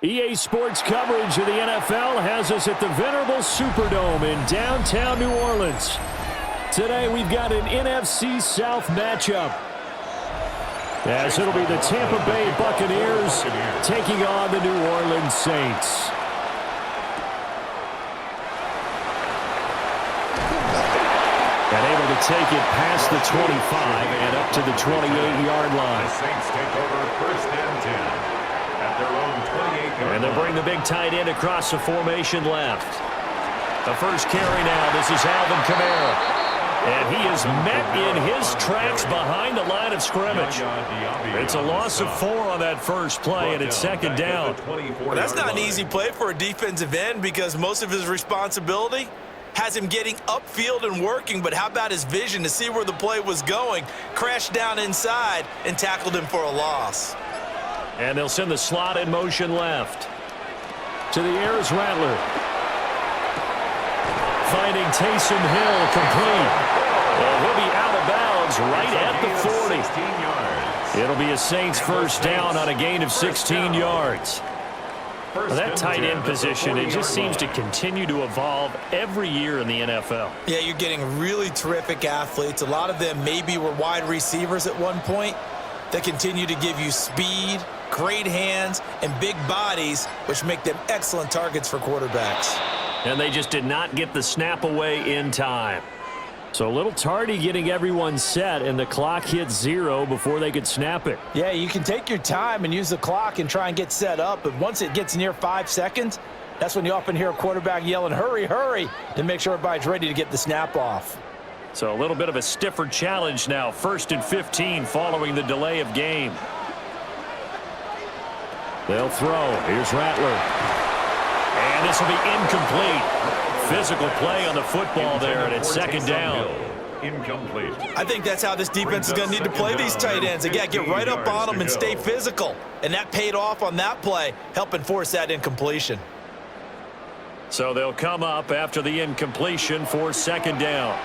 EA Sports coverage of the NFL has us at the venerable Superdome in downtown New Orleans. Today we've got an NFC South matchup, as it'll be the Tampa Bay Buccaneers taking on the New Orleans Saints. And able to take it past the 25 and up to the 28-yard line. The Saints take over first and 10. Their own 28-yard and they'll bring the big tight end across the formation left. The first carry now. This is Alvin Kamara. And he is met in his tracks behind the line of scrimmage. It's a loss of 4 on that first play, and it's second down. Well, that's not an easy play for a defensive end because most of his responsibility has him getting upfield and working, but how about his vision to see where the play was going? Crashed down inside and tackled him for a loss. And they'll send the slot in motion left. To the air is Rattler. Finding Taysom Hill complete. And he'll be out of bounds right at the 40. It'll be a Saints first down on a gain of 16 yards. Well, that tight end position, it just seems to continue to evolve every year in the NFL. Yeah, you're getting really terrific athletes. A lot of them maybe were wide receivers at one point. They continue to give you speed, great hands, and big bodies, which make them excellent targets for quarterbacks. And they just did not get the snap away in time. So a little tardy getting everyone set, and the clock hit 0 before they could snap it. Yeah, you can take your time and use the clock and try and get set up, but once it gets near 5 seconds, that's when you often hear a quarterback yelling, hurry, hurry, to make sure everybody's ready to get the snap off. So a little bit of a stiffer challenge now. 1st and 15 following the delay of game. They'll throw. Here's Rattler. And this will be incomplete. Physical play on the football there, and it's second down. Incomplete. I think that's how this defense is going to need to play these tight ends. They got to get right up on them and stay physical. And that paid off on that play, helping force that incompletion. So they'll come up after the incompletion for second down.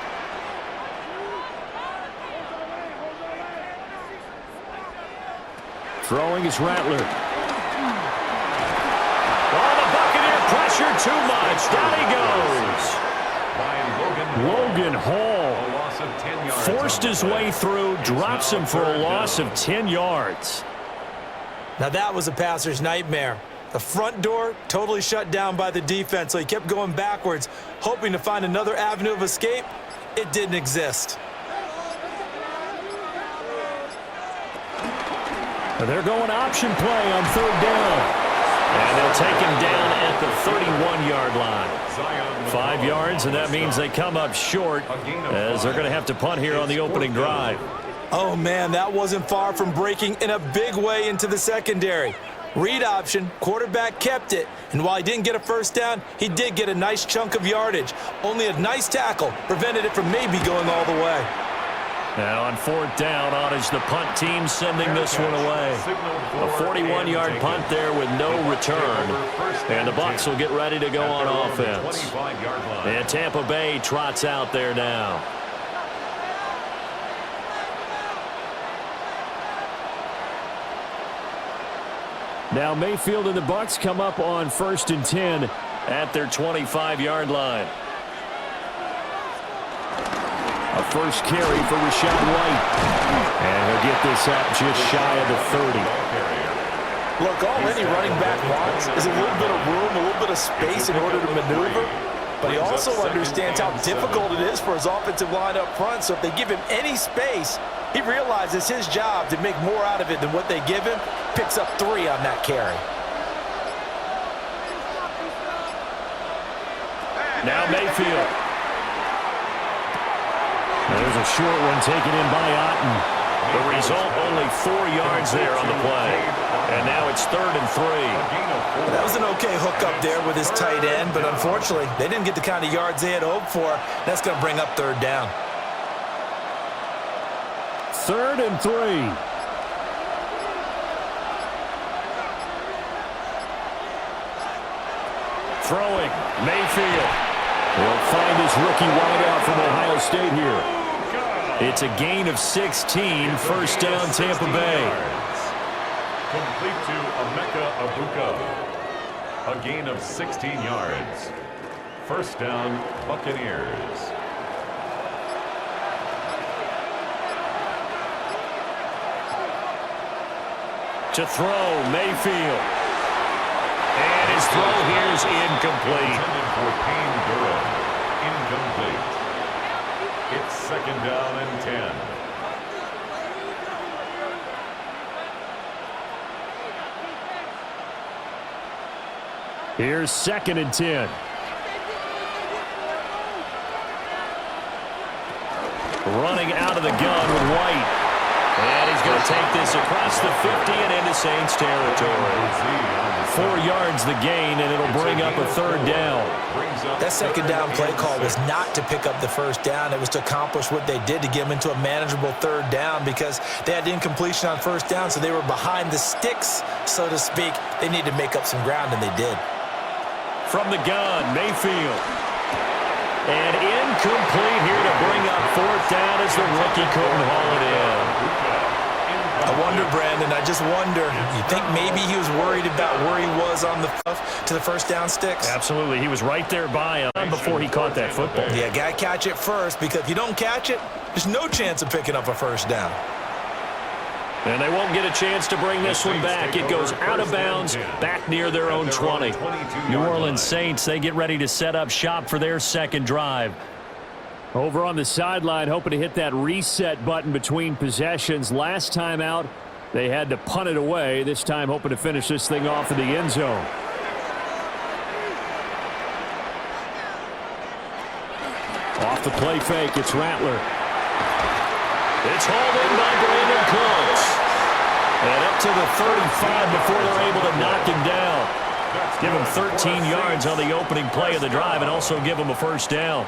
Throwing is Rattler. Oh, the Buccaneer pressure too much. Down he goes. Logan Hall forced his way through, drops him for a loss of 10 yards. Now that was a passer's nightmare. The front door totally shut down by the defense, so he kept going backwards, hoping to find another avenue of escape. It didn't exist. They're going option play on third down. And they'll take him down at the 31-yard line. 5 yards, and that means they come up short as they're going to have to punt here on the opening drive. Oh, man, that wasn't far from breaking in a big way into the secondary. Read option, quarterback kept it, and while he didn't get a first down, he did get a nice chunk of yardage. Only a nice tackle prevented it from maybe going all the way. Now on fourth down, on is the punt team sending this one away. A 41-yard punt there with no return. And the Bucs will get ready to go on offense. And Tampa Bay trots out there now. Now Mayfield and the Bucs come up on 1st and 10 at their 25-yard line. A first carry for Rachaad White. And he'll get this up just shy of the 30. Look, all any running back wants is a little bit of room, a little bit of space in order to maneuver. But he also understands how difficult it is for his offensive line up front. So if they give him any space, he realizes his job to make more out of it than what they give him. Picks up 3 on that carry. Now Mayfield. There's a short one taken in by Otten. The result, only 4 yards there on the play. And now it's 3rd and 3. That was an okay hook up there with his tight end, but unfortunately, they didn't get the kind of yards they had hoped for. That's going to bring up 3rd down. 3rd and 3. Throwing, Mayfield. He'll find his rookie wideout from Ohio State here. It's a gain of 16, first down Tampa Bay. Complete to Emeka Egbuka. A gain of 16 yards. First down, Buccaneers. To throw, Mayfield. And his throw here is incomplete. Intended for Payne Durham. Incomplete. It's second down and 10. Here's second and 10. Running out of the gun with White. And he's going to take this across the 50 and into Saints territory. 4 yards the gain, and it'll bring up a third down. That second down play call was not to pick up the first down. It was to accomplish what they did to get them into a manageable third down because they had incompletion on first down, so they were behind the sticks, so to speak. They needed to make up some ground, and they did. From the gun, Mayfield. And incomplete here to bring up fourth down as the rookie couldn't haul it in. I wonder, Brandon, I just wonder, you think maybe he was worried about where he was on the to the first down sticks? Absolutely. He was right there by him before he caught that football. Yeah, got to catch it first because if you don't catch it, there's no chance of picking up a first down. And they won't get a chance to bring this one back. It goes out of bounds, back near their own 20. New Orleans Saints, they get ready to set up shop for their second drive. Over on the sideline, hoping to hit that reset button between possessions. Last time out, they had to punt it away. This time, hoping to finish this thing off in the end zone. Off the play fake, it's Rattler. It's hauled in by Brandon Cooks. And up to the 35 before they're able to knock him down. Give him 13 yards on the opening play of the drive and also give him a first down.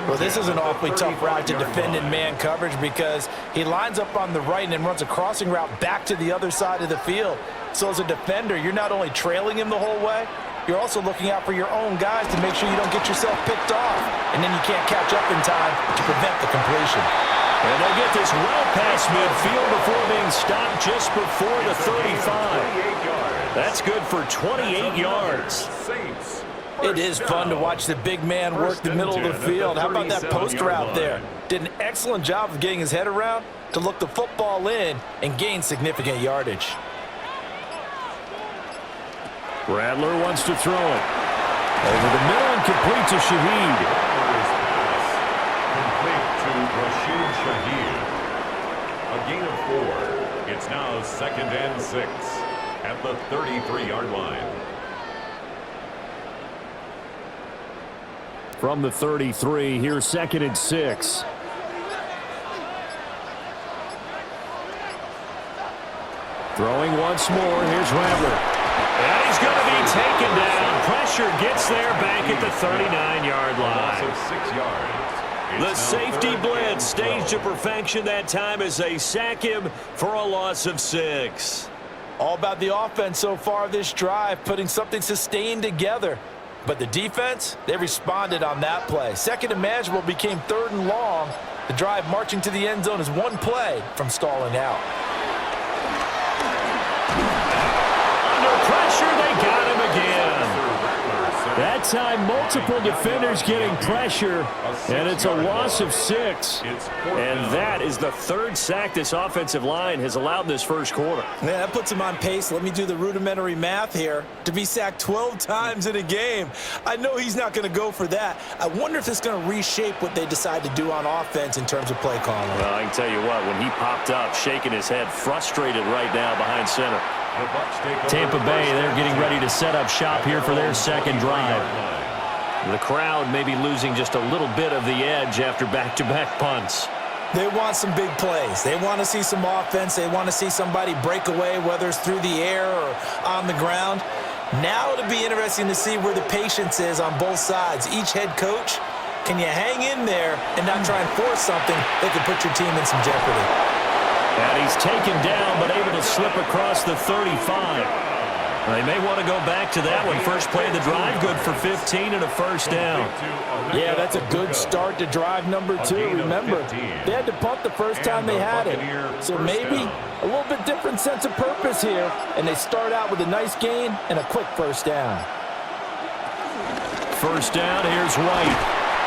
Well, this is an awfully tough route to defend in man coverage because he lines up on the right and then runs a crossing route back to the other side of the field. So as a defender, you're not only trailing him the whole way, you're also looking out for your own guys to make sure you don't get yourself picked off. And then you can't catch up in time to prevent the completion. And they'll get this well past midfield before being stopped just before the 35. That's good for 28 yards. It is fun to watch the big man work the middle of the field. How about that post route there? Did an excellent job of getting his head around to look the football in and gain significant yardage. Rattler wants to throw it. Over the middle and complete to Shaheed. Rashid Shaheed. A gain of 4. It's now second and 6 at the 33-yard line. From the 33, here's second and 6. Throwing once more, here's Rattler. And he's going to be taken down. Pressure gets there back at the 39-yard line. Loss of 6 yards. The safety blitz staged to perfection that time as they sack him for a loss of 6. All about the offense so far this drive, putting something sustained together. But the defense, they responded on that play. Second and manageable became third and long. The drive marching to the end zone is one play from stalling out. Under pressure, they got him again. That time, multiple defenders getting pressure, and it's a loss of 6. And that is the third sack this offensive line has allowed this first quarter. Yeah, that puts him on pace. Let me do the rudimentary math here. To be sacked 12 times in a game. I know he's not going to go for that. I wonder if it's going to reshape what they decide to do on offense in terms of play calling. Well, I can tell you what, when he popped up, shaking his head, frustrated right now behind center. Tampa Bay, they're getting ready to set up shop here for their second drive. The crowd may be losing just a little bit of the edge after back-to-back punts. They want some big plays. They want to see some offense. They want to see somebody break away, whether it's through the air or on the ground. Now it'll be interesting to see where the patience is on both sides. Each head coach, can you hang in there and not try and force something that could put your team in some jeopardy? And he's taken down, but able to slip across the 35. They may want to go back to that one. First play of the drive, good for 15 and a first down. Yeah, that's a good start to drive number 2. Remember, they had to punt the first time they had it. So maybe a little bit different sense of purpose here. And they start out with a nice gain and a quick first down. First down, here's White.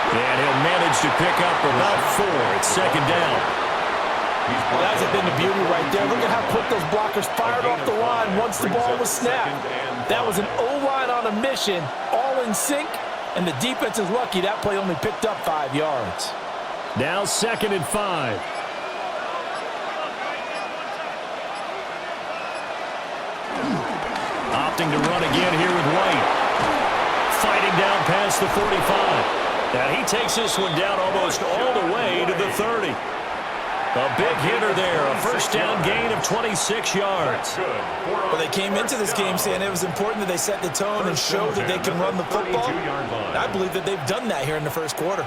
And he'll manage to pick up about 4. It's second down. Well, that's been the beauty right there. Look at how quick those blockers fired off the line once the ball was snapped. That was an O-line on a mission, all in sync, and the defense is lucky that play only picked up 5 yards. Now 2nd and 5. Opting to run again here with White. Fighting down past the 45. Now he takes this one down almost all the way to the 30. A big hitter there, a first down gain of 26 yards. Well, they came into this game saying it was important that they set the tone and show that they can run the football. And I believe that they've done that here in the first quarter.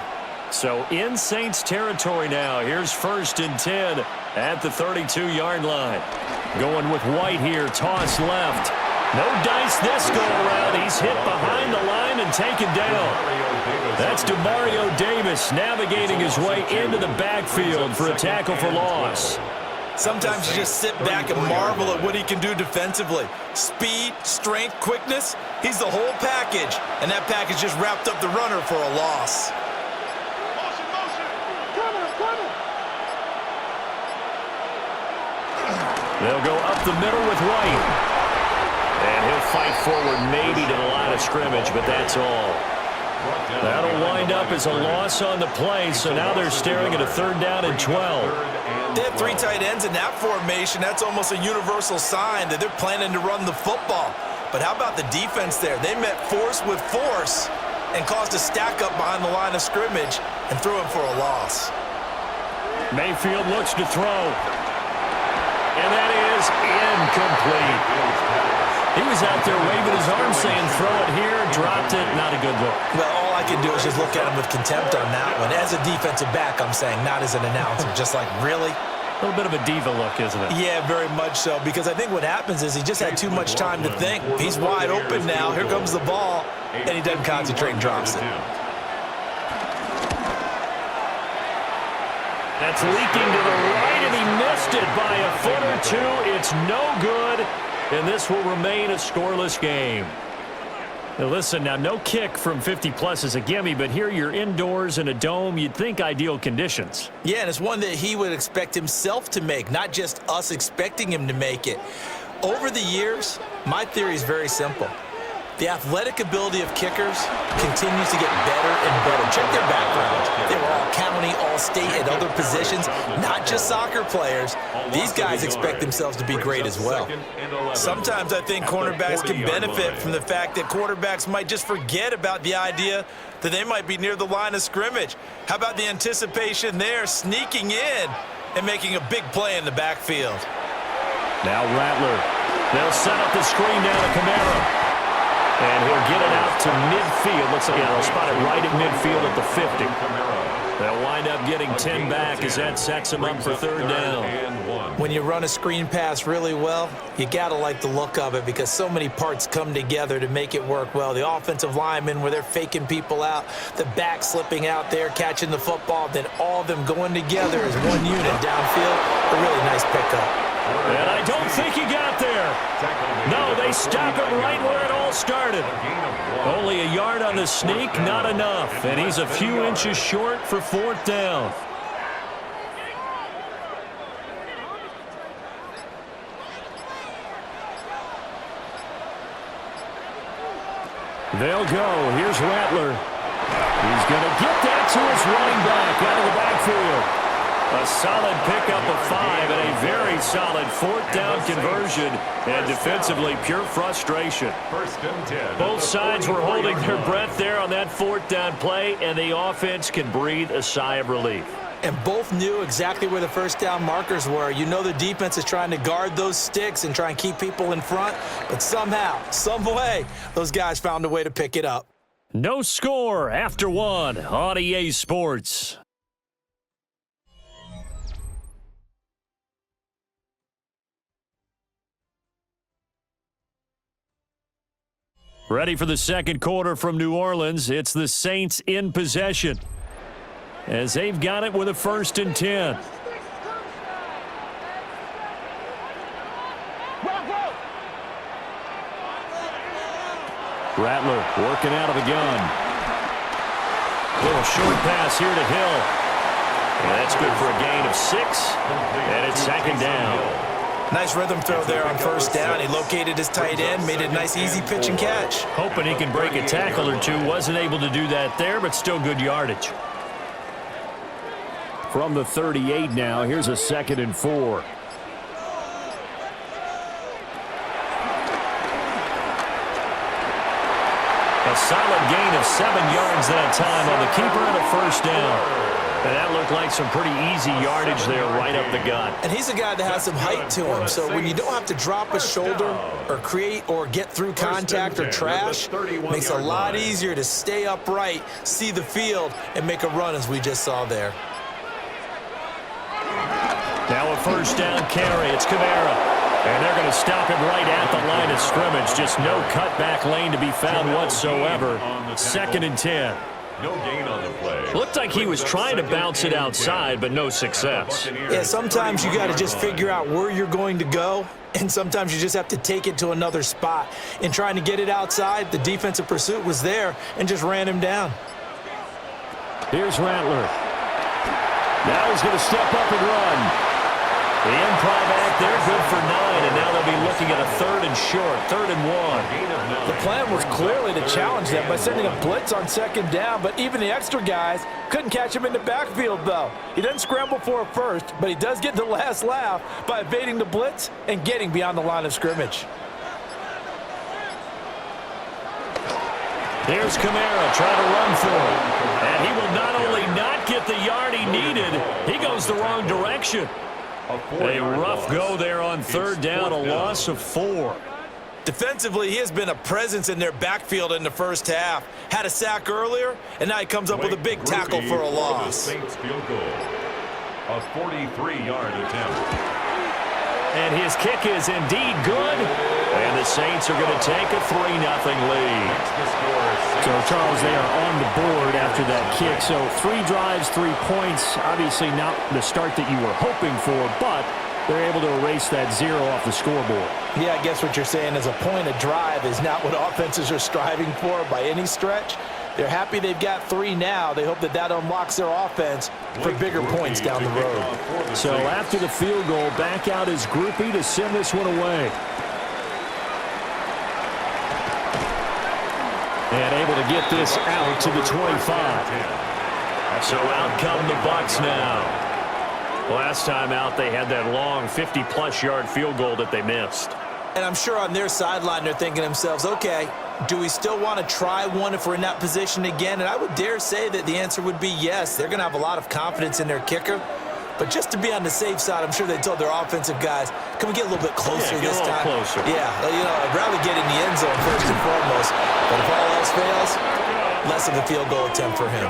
So in Saints territory now. Here's 1st and 10 at the 32-yard line. Going with White here, toss left. No dice this go-around. He's hit behind the line and taken down. That's DeMario Davis navigating his way into the backfield for a tackle for loss. Sometimes you just sit back and marvel at what he can do defensively. Speed, strength, quickness, he's the whole package. And that package just wrapped up the runner for a loss. They'll go up the middle with White. And he'll fight forward maybe to the line of scrimmage, but that's all. That'll wind up as a loss on the play, so now they're staring at a 3rd down and 12. They have 3 tight ends in that formation. That's almost a universal sign that they're planning to run the football. But how about the defense there? They met force with force and caused a stack up behind the line of scrimmage and threw him for a loss. Mayfield looks to throw. And that is incomplete. He was out there waving his arm saying, throw it here, dropped it, not a good look. Well, all I can do is just look at him with contempt on that one. As a defensive back, I'm saying, not as an announcer. Just like, really? A little bit of a diva look, isn't it? Yeah, very much so, because I think what happens is he just had too much time to think. He's wide open now. Here comes the ball, and he doesn't concentrate and drops it. That's leaking to the right, and he missed it by a foot or 2. It's no good, and this will remain a scoreless game. Now listen, now no kick from 50-plus is a gimme, but here you're indoors in a dome. You'd think ideal conditions. Yeah, and it's one that he would expect himself to make, not just us expecting him to make it. Over the years, my theory is very simple. The athletic ability of kickers continues to get better and better. Check their backgrounds. They were all county, all state, at other positions, not just soccer players. These guys expect themselves to be great as well. Sometimes I think cornerbacks can benefit from the fact that quarterbacks might just forget about the idea that they might be near the line of scrimmage. How about the anticipation there, sneaking in and making a big play in the backfield? Now Rattler. They'll set up the screen down to Camaro. And he'll get it out to midfield. Looks like they'll spot it right at midfield at the 50. They'll wind up getting 10 back as that sets him up for 3rd down. When you run a screen pass really well, you got to like the look of it because so many parts come together to make it work well. The offensive linemen where they're faking people out, the back slipping out there, catching the football, then all of them going together as one unit downfield. A really nice pickup. And I don't think he got there. No, they stop him right where it all started. Only a yard on the sneak, not enough. And he's a few inches short for 4th down. They'll go. Here's Rattler. He's going to get that to his running back out of the backfield. A solid pickup of 5 and a very solid 4th down conversion. And defensively, pure frustration. Both sides were holding their breath there on that 4th down play, and the offense can breathe a sigh of relief. And both knew exactly where the first down markers were. You know the defense is trying to guard those sticks and try and keep people in front. But somehow, some way, those guys found a way to pick it up. No score after 1 on EA Sports. Ready for the second quarter from New Orleans. It's the Saints in possession as they've got it with a 1st and 10. Rattler working out of the gun. Little short pass here to Hill. And that's good for a gain of 6. And it's second down. Nice rhythm throw there on first down. He located his tight end, made a nice easy pitch and catch. Hoping he can break a tackle or two. Wasn't able to do that there, but still good yardage. From the 38 now, here's a 2nd and 4. A solid gain of 7 yards that time on the keeper and a first down. And that looked like some pretty easy yardage there right up the gut. And he's a guy that has some height to him, so when you don't have to drop a shoulder or create or get through contact or trash, makes it a lot easier to stay upright, see the field, and make a run as we just saw there. Now a first down carry. It's Kamara. And they're going to stop him right at the line of scrimmage. Just no cutback lane to be found whatsoever. 2nd and 10. No gain on the play. Looked like he was trying to bounce it outside, but no success. Yeah, sometimes you got to just figure out where you're going to go, and sometimes you just have to take it to another spot. In trying to get it outside, the defensive pursuit was there and just ran him down. Here's Rattler. Now he's going to step up and run. The improv act there, good for 9, and now they'll be looking at a 3rd and short, 3rd and 1. The plan was clearly to challenge them by sending a blitz on 2nd down, but even the extra guys couldn't catch him in the backfield, though. He doesn't scramble for a first, but he does get the last laugh by evading the blitz and getting beyond the line of scrimmage. Here's Kamara trying to run for it. And he will not only not get the yard he needed, he goes the wrong direction. A rough go there on 3rd down, a loss of 4. Defensively, he has been a presence in their backfield in the first half. Had a sack earlier, and now he comes up with a big tackle for a loss. Saints field goal. A 43-yard attempt. And his kick is indeed good. And the Saints are going to take a 3-0 lead. So, Charles, they are on the board after that kick. So 3 drives, 3 points. Obviously not the start that you were hoping for, but they're able to erase that 0 off the scoreboard. Yeah, I guess what you're saying is a point of drive is not what offenses are striving for by any stretch. They're happy they've got 3 now. They hope that that unlocks their offense for bigger points down the road. So after the field goal, back out is Groupie to send this one away. And able to get this out to the 25. So out come the Bucs now. Last time out, they had that long 50-plus yard field goal that they missed. And I'm sure on their sideline, they're thinking to themselves, okay, do we still want to try one if we're in that position again? And I would dare say that the answer would be yes. They're going to have a lot of confidence in their kicker. But just to be on the safe side, I'm sure they told their offensive guys, can we get a little bit closer this time? Closer. Yeah, you know, I'd rather get in the end zone first and foremost. But if all else fails, less of a field goal attempt for him.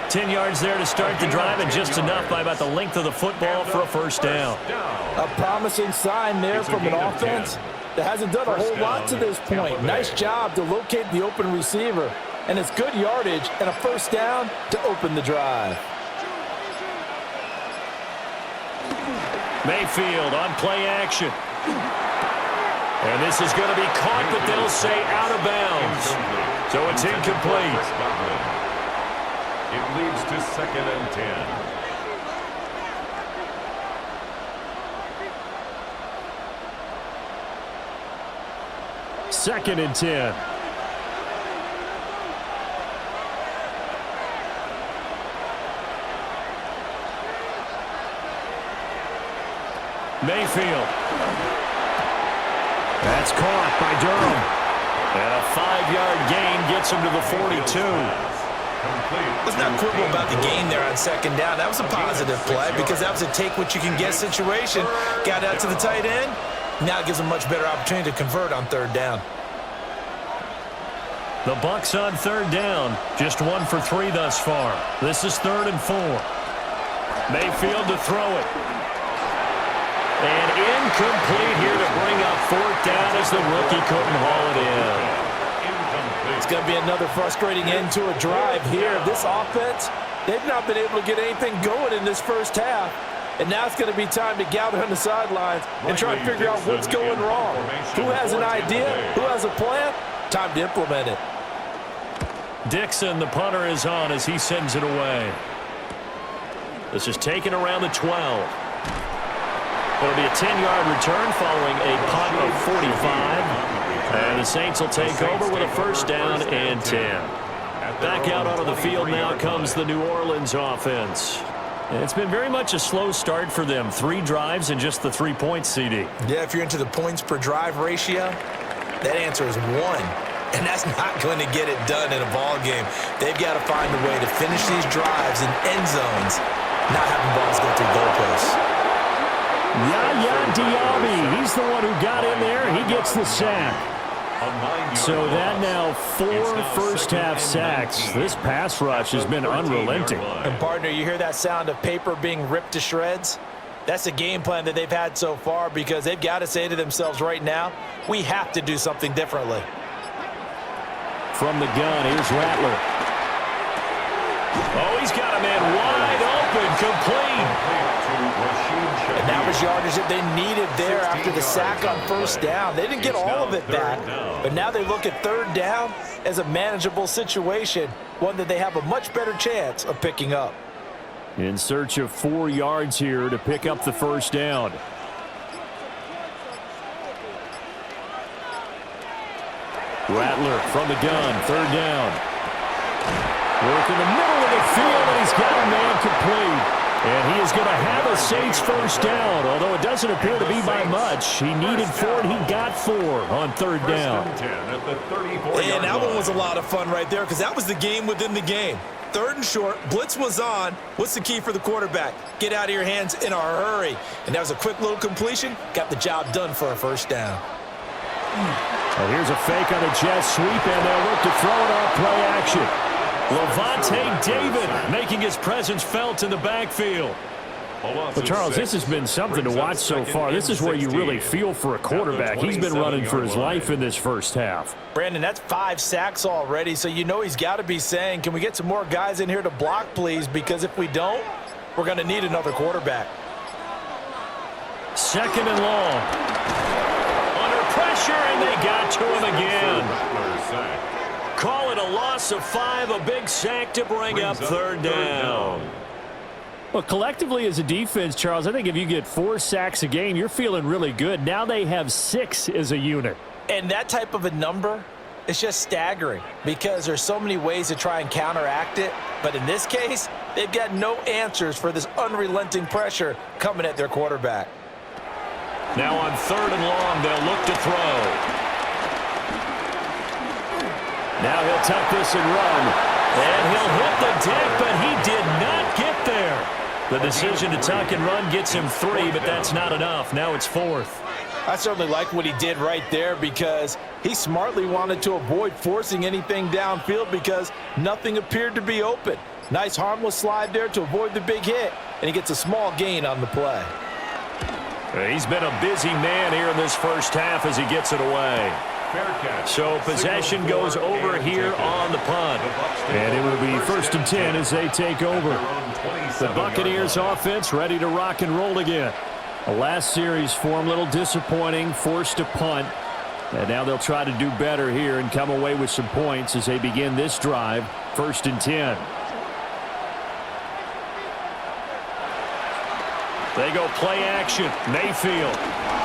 10 yards there to start the drive, and just enough by about the length of the football for a first down. A promising sign there from an offense that hasn't done a whole lot to this point. Nice job to locate the open receiver. And it's good yardage and a first down to open the drive. Mayfield on play action. And this is going to be caught, but they'll say out of bounds. So it's incomplete. It leads to 2nd and 10. 2nd and 10. Mayfield. That's caught by Durham. And a 5-yard gain gets him to the 42. Let's not quibble about the gain there on 2nd down. That was a positive play because that was a take-what-you-can-get situation. Got out to the tight end. Now it gives them a much better opportunity to convert on 3rd down. The Bucs on 3rd down. Just 1 for 3 thus far. This is 3rd and 4. Mayfield to throw it. And incomplete here to bring up 4th down as the rookie couldn't haul it in. It's going to be another frustrating end to a drive here. This offense, they've not been able to get anything going in this first half. And now it's going to be time to gather on the sidelines and try and figure out what's going wrong. Who has an idea? Who has a plan? Time to implement it. Dixon, the punter, is on as he sends it away. This is taken around the 12. It'll be a 10-yard return following a punt of 45. And the Saints will take over with a first down and 10. Back out onto the field now comes the New Orleans offense. It's been very much a slow start for them. 3 drives and just the 3 points, CD. Yeah, if you're into the points per drive ratio, that answer is 1. And that's not going to get it done in a ball game. They've got to find a way to finish these drives in end zones, not having balls go through goalposts. Yaya Diaby, he's the one who got in there. He gets the sack. So that now 4 first-half sacks. This pass rush has been unrelenting. And, partner, you hear that sound of paper being ripped to shreds? That's the game plan that they've had so far because they've got to say to themselves right now, we have to do something differently. From the gun, here's Rattler. Oh, he's got a man wide open, complete. And that was yardage that they needed there after the sack on first down. They didn't get all of it back, but now they look at third down as a manageable situation, one that they have a much better chance of picking up. In search of 4 yards here to pick up the first down. Rattler from the gun, third down. Work in the middle of the field, and he's got a man complete. And he is going to have a Saints first down, although it doesn't appear to be by much. He needed 4, and he got 4 on third down. And that one was a lot of fun right there because that was the game within the game. Third and short, blitz was on. What's the key for the quarterback? Get out of your hands in a hurry. And that was a quick little completion. Got the job done for a first down. Well, here's a fake on a jet sweep, and they'll look to throw it off play action. Levante David making his presence felt in the backfield. Well, Charles, this has been something to watch so far. This is where you really feel for a quarterback. He's been running for his life in this first half. Brandon, that's 5 sacks already, so you know he's got to be saying, can we get some more guys in here to block, please? Because if we don't, we're going to need another quarterback. Second and long. Under pressure, and they got to him again. Call it a loss of 5, a big sack to bring up third down. Well, collectively as a defense, Charles, I think if you get 4 sacks a game, you're feeling really good. Now they have 6 as a unit. And that type of a number is just staggering because there's so many ways to try and counteract it. But in this case, they've got no answers for this unrelenting pressure coming at their quarterback. Now on third and long, they'll look to throw. Now he'll tuck this and run. And he'll hit the deck, but he did not get there. The decision to tuck and run gets him 3, but that's not enough. Now it's 4th. I certainly like what he did right there because he smartly wanted to avoid forcing anything downfield because nothing appeared to be open. Nice harmless slide there to avoid the big hit, and he gets a small gain on the play. He's been a busy man here in this first half as he gets it away. So possession goes over here on the punt. And it will be first and 10 as they take over. The Buccaneers offense ready to rock and roll again. The last series for them, a little disappointing, forced a punt. And now they'll try to do better here and come away with some points as they begin this drive. First and 10. They go play action. Mayfield.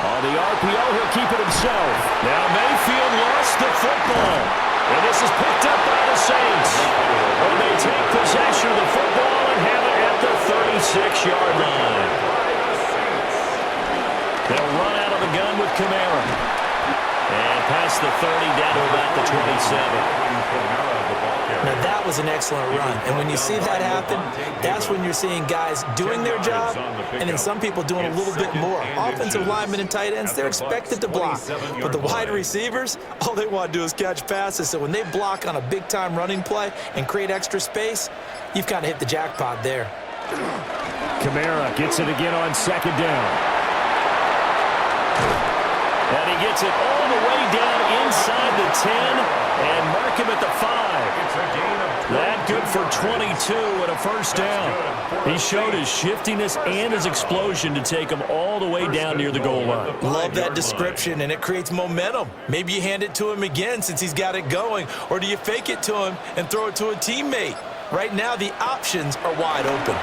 On the RPO, he'll keep it himself. Now Mayfield lost the football. And this is picked up by the Saints. And they take possession of the football and have it at the 36-yard line. They'll run out of the gun with Kamara. And past the 30 down to about the 27. Now that was an excellent run, and when you see that happen, that's when you're seeing guys doing their job, and then some people doing a little bit more. Offensive linemen and tight ends, they're expected to block, but the wide receivers, all they want to do is catch passes, so when they block on a big-time running play and create extra space, you've kind of hit the jackpot there. Kamara gets it again on second down. And he gets it all the way down inside the 10 and mark him at the 5. That good for 22 and a first down. He showed his shiftiness and his explosion to take him all the way down near the goal line. Love that description, and it creates momentum. Maybe you hand it to him again since he's got it going, or do you fake it to him and throw it to a teammate? Right now, the options are wide open.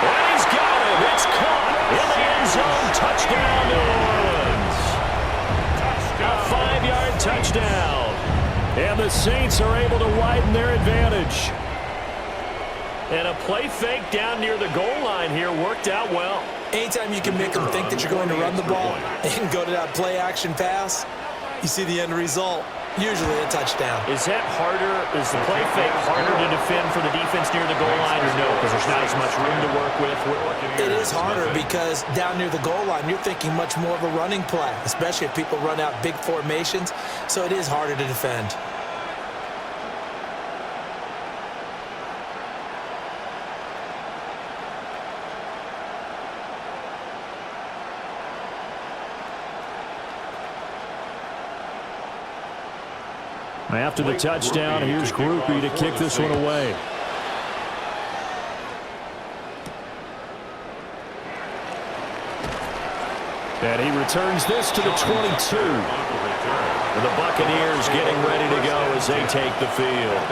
And he's got it. It's caught in the end zone. Touchdown, New Orleans. A 5-yard touchdown. And the Saints are able to widen their advantage. And a play fake down near the goal line here worked out well. Anytime you can make them think that you're going to run the ball and go to that play-action pass, you see the end result. Usually a touchdown. Is that harder? Is the play fake harder to defend for the defense near the goal line or no? Because there's not as much room to work with. It is harder because down near the goal line, you're thinking much more of a running play, especially if people run out big formations. So it is harder to defend. After the touchdown, here's Groupie to kick this one away. And he returns this to the 22. And the Buccaneers getting ready to go as they take the field.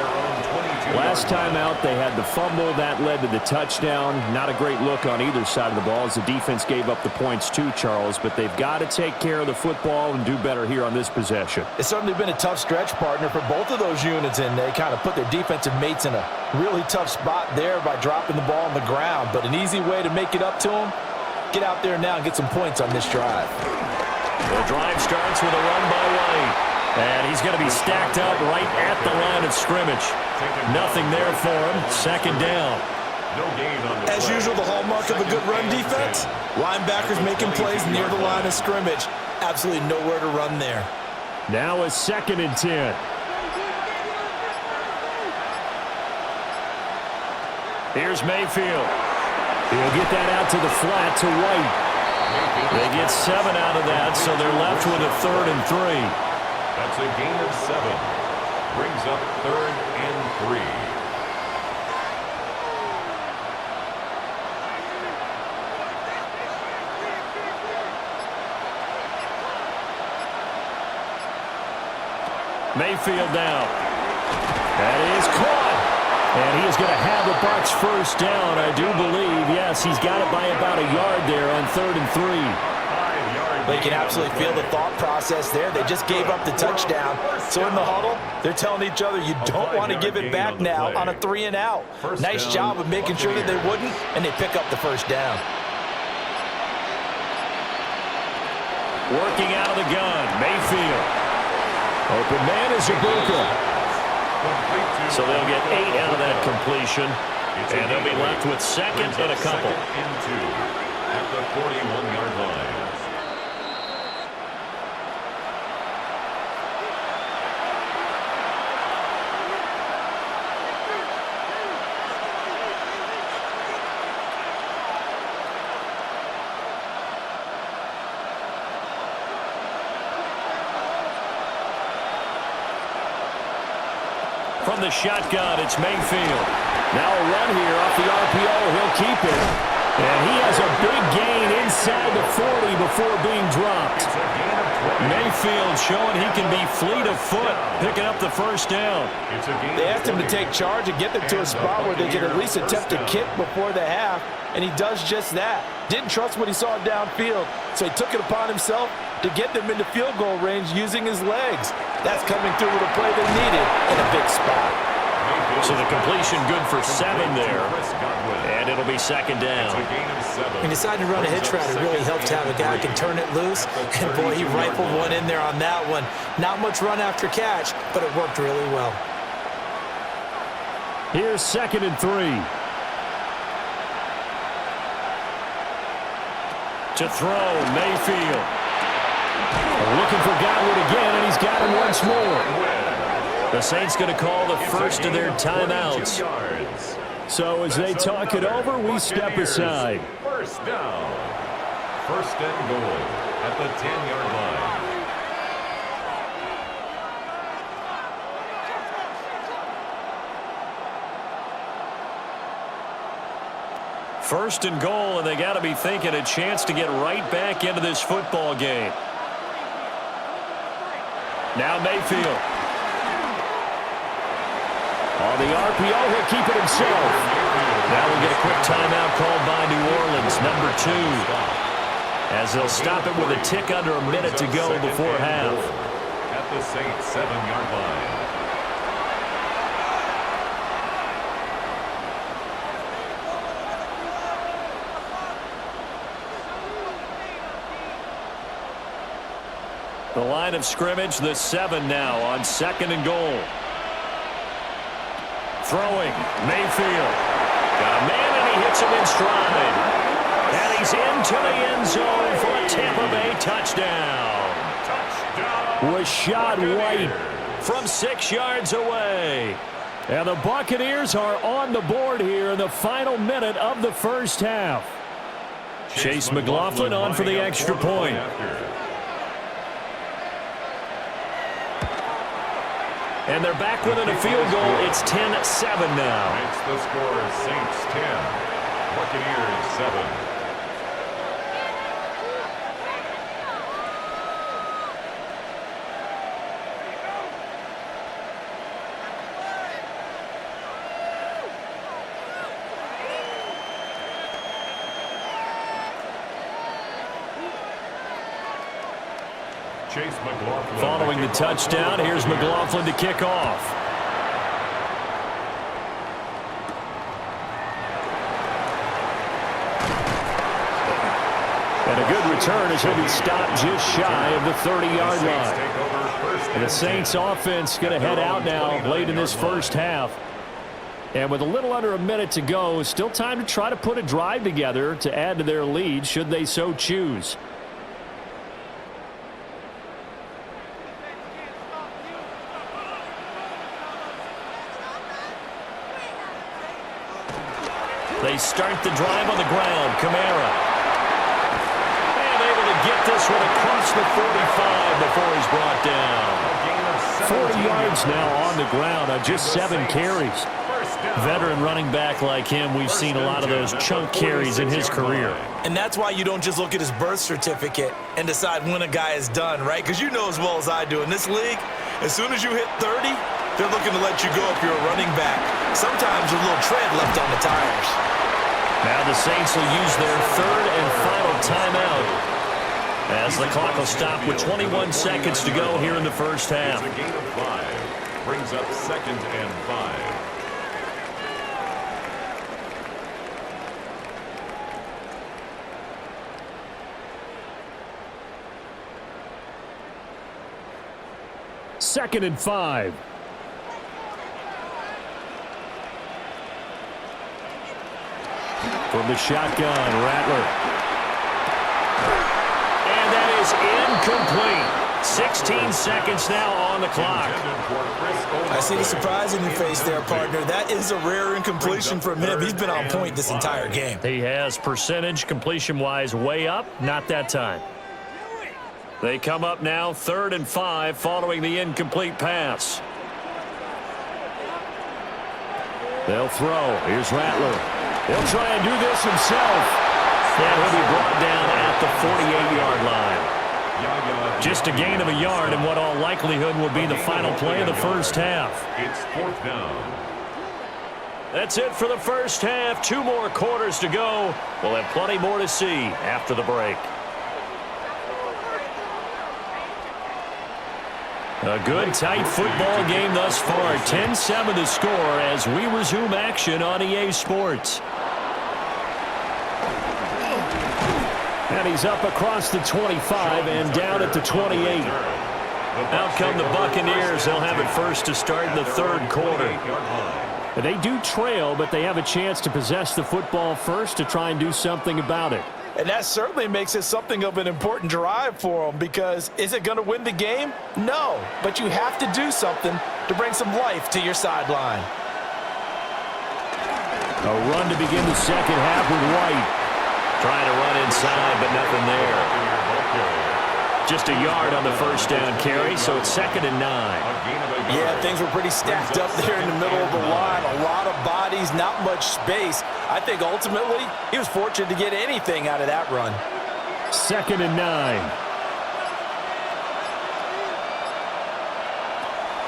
Last time out, they had the fumble. That led to the touchdown. Not a great look on either side of the ball as the defense gave up the points too, Charles. But they've got to take care of the football and do better here on this possession. It's certainly been a tough stretch, partner, for both of those units, and they kind of put their defensive mates in a really tough spot there by dropping the ball on the ground. But an easy way to make it up to them, get out there now and get some points on this drive. The drive starts with a run by White. And he's going to be stacked up right at the line of scrimmage. Nothing there for him. Second down. As usual, the hallmark of a good run defense, linebackers making plays near the line of scrimmage. Absolutely nowhere to run there. Now a 2nd and 10. Here's Mayfield. He'll get that out to the flat to White. They get 7 out of that, so they're left with a 3rd and 3. That's a gain of 7. Brings up 3rd and 3. Mayfield down. That is caught. And he is going to have the Bucs first down, I do believe. Yes, he's got it by about a yard there on 3rd and 3. They can absolutely feel the thought process there. They just gave up the touchdown. So in the huddle, they're telling each other, you don't want to give it back now on a 3 and out. Nice job of making sure that they wouldn't, and they pick up the first down. Working out of the gun, Mayfield. Open man is Ibuka. So they'll get 8 out of that completion, and they'll be left with 2nd and a couple. And 2 at the 41-yard line. From the shotgun, it's Mayfield. Now a run here off the RPO. He'll keep it. And he has a big gain inside the 40 before being dropped. Mayfield showing he can be fleet of foot, picking up the first down. They asked him to take charge and get them to a spot where they can at least attempt to kick before the half, and he does just that. Didn't trust what he saw downfield, so he took it upon himself to get them into field goal range using his legs. That's coming through with a play they needed in a big spot. So the completion good for 7 there, and it'll be 2nd down. He decided to run a hitch route. It really helps to have a guy who can turn it loose, and boy, he rifled one in there on that one. Not much run after catch, but it worked really well. Here's 2nd and 3. To throw, Mayfield. Looking for Godwin again, and he's got him once more. The Saints going to call the first of their timeouts. So as they talk it over, we step aside. First down. 1st and goal at the 10-yard line. First and goal, and they got to be thinking a chance to get right back into this football game. Now Mayfield. On the RPO, he'll keep it himself. Now we'll get a quick timeout called by New Orleans, number 2. As they'll stop it with a tick under a minute to go before half. At the Saints 7-yard line. The line of scrimmage, the 7 now on 2nd and goal. Throwing, Mayfield. Got a man, and he hits him in stride. And he's into the end zone for a Tampa Bay touchdown. Rashad White from 6 yards away. And the Buccaneers are on the board here in the final minute of the first half. Chase McLaughlin on for the extra point. And they're back within a field goal. It's 10-7 now. It's the score, Saints 10, Buccaneers 7. Chase McLaughlin. Following the touchdown, here's McLaughlin to kick off. And a good return as he'll be stopped just shy of the 30-yard line. And the Saints offense going to head out now late in this first half. And with a little under a minute to go, still time to try to put a drive together to add to their lead should they so choose. They start the drive on the ground. Kamara. And able to get this one across the 45 before he's brought down. 40 yards now on the ground on just 7 carries. Veteran running back like him, we've seen a lot of those chunk carries in his career. And that's why you don't just look at his birth certificate and decide when a guy is done, right? Because you know as well as I do, in this league, as soon as you hit 30, they're looking to let you go if you're a running back. Sometimes there's a little tread left on the tires. Now the Saints will use their 3rd and final timeout as the clock will stop with 21 seconds to go here in the first half. It's a gain of 5. Brings up 2nd and 5. Second and 5. From the shotgun, Rattler. And that is incomplete. 16 seconds now on the clock. I see the surprise in your face there, partner. That is a rare incompletion from him. He's been on point this entire game. He has percentage completion-wise way up. Not that time. They come up now 3rd and 5 following the incomplete pass. They'll throw. Here's Rattler. He'll try and do this himself. And he'll be brought down at the 48-yard line. Just a gain of a yard in what all likelihood will be the final play of the first half. It's 4th down. That's it for the first half. 2 more quarters to go. We'll have plenty more to see after the break. A good, tight football game thus far. 10-7 the score as we resume action on EA Sports. And he's up across the 25 and down at the 28. Out come the Buccaneers. They'll have it first to start in the 3rd quarter. They do trail, but they have a chance to possess the football first to try and do something about it. And that certainly makes it something of an important drive for them, because is it going to win the game? No, but you have to do something to bring some life to your sideline. A run to begin the second half with White. Trying to run inside, but nothing there. Just a yard on the first down carry, so it's 2nd and 9. Yeah, things were pretty stacked up there in the middle of the line. A lot of bodies bodies, not much space. I think ultimately he was fortunate to get anything out of that run. 2nd and 9.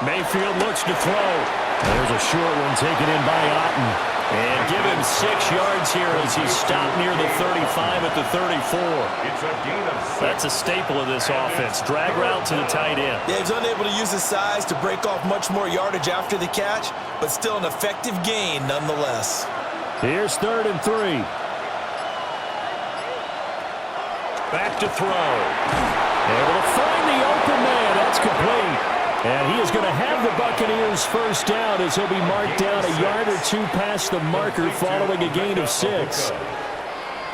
Mayfield looks to throw. There's a short one taken in by Otten. And give him 6 yards here as he's stopped near the 35 at the 34. It's a gain of 6. That's a staple of this offense. Drag route to the tight end. Yeah, he's unable to use his size to break off much more yardage after the catch, but still an effective gain nonetheless. Here's 3rd and 3. Back to throw. Able to find the open man. That's complete. And he is going to have the Buccaneers first down as he'll be marked down a yard or 2 past the marker following a gain of 6.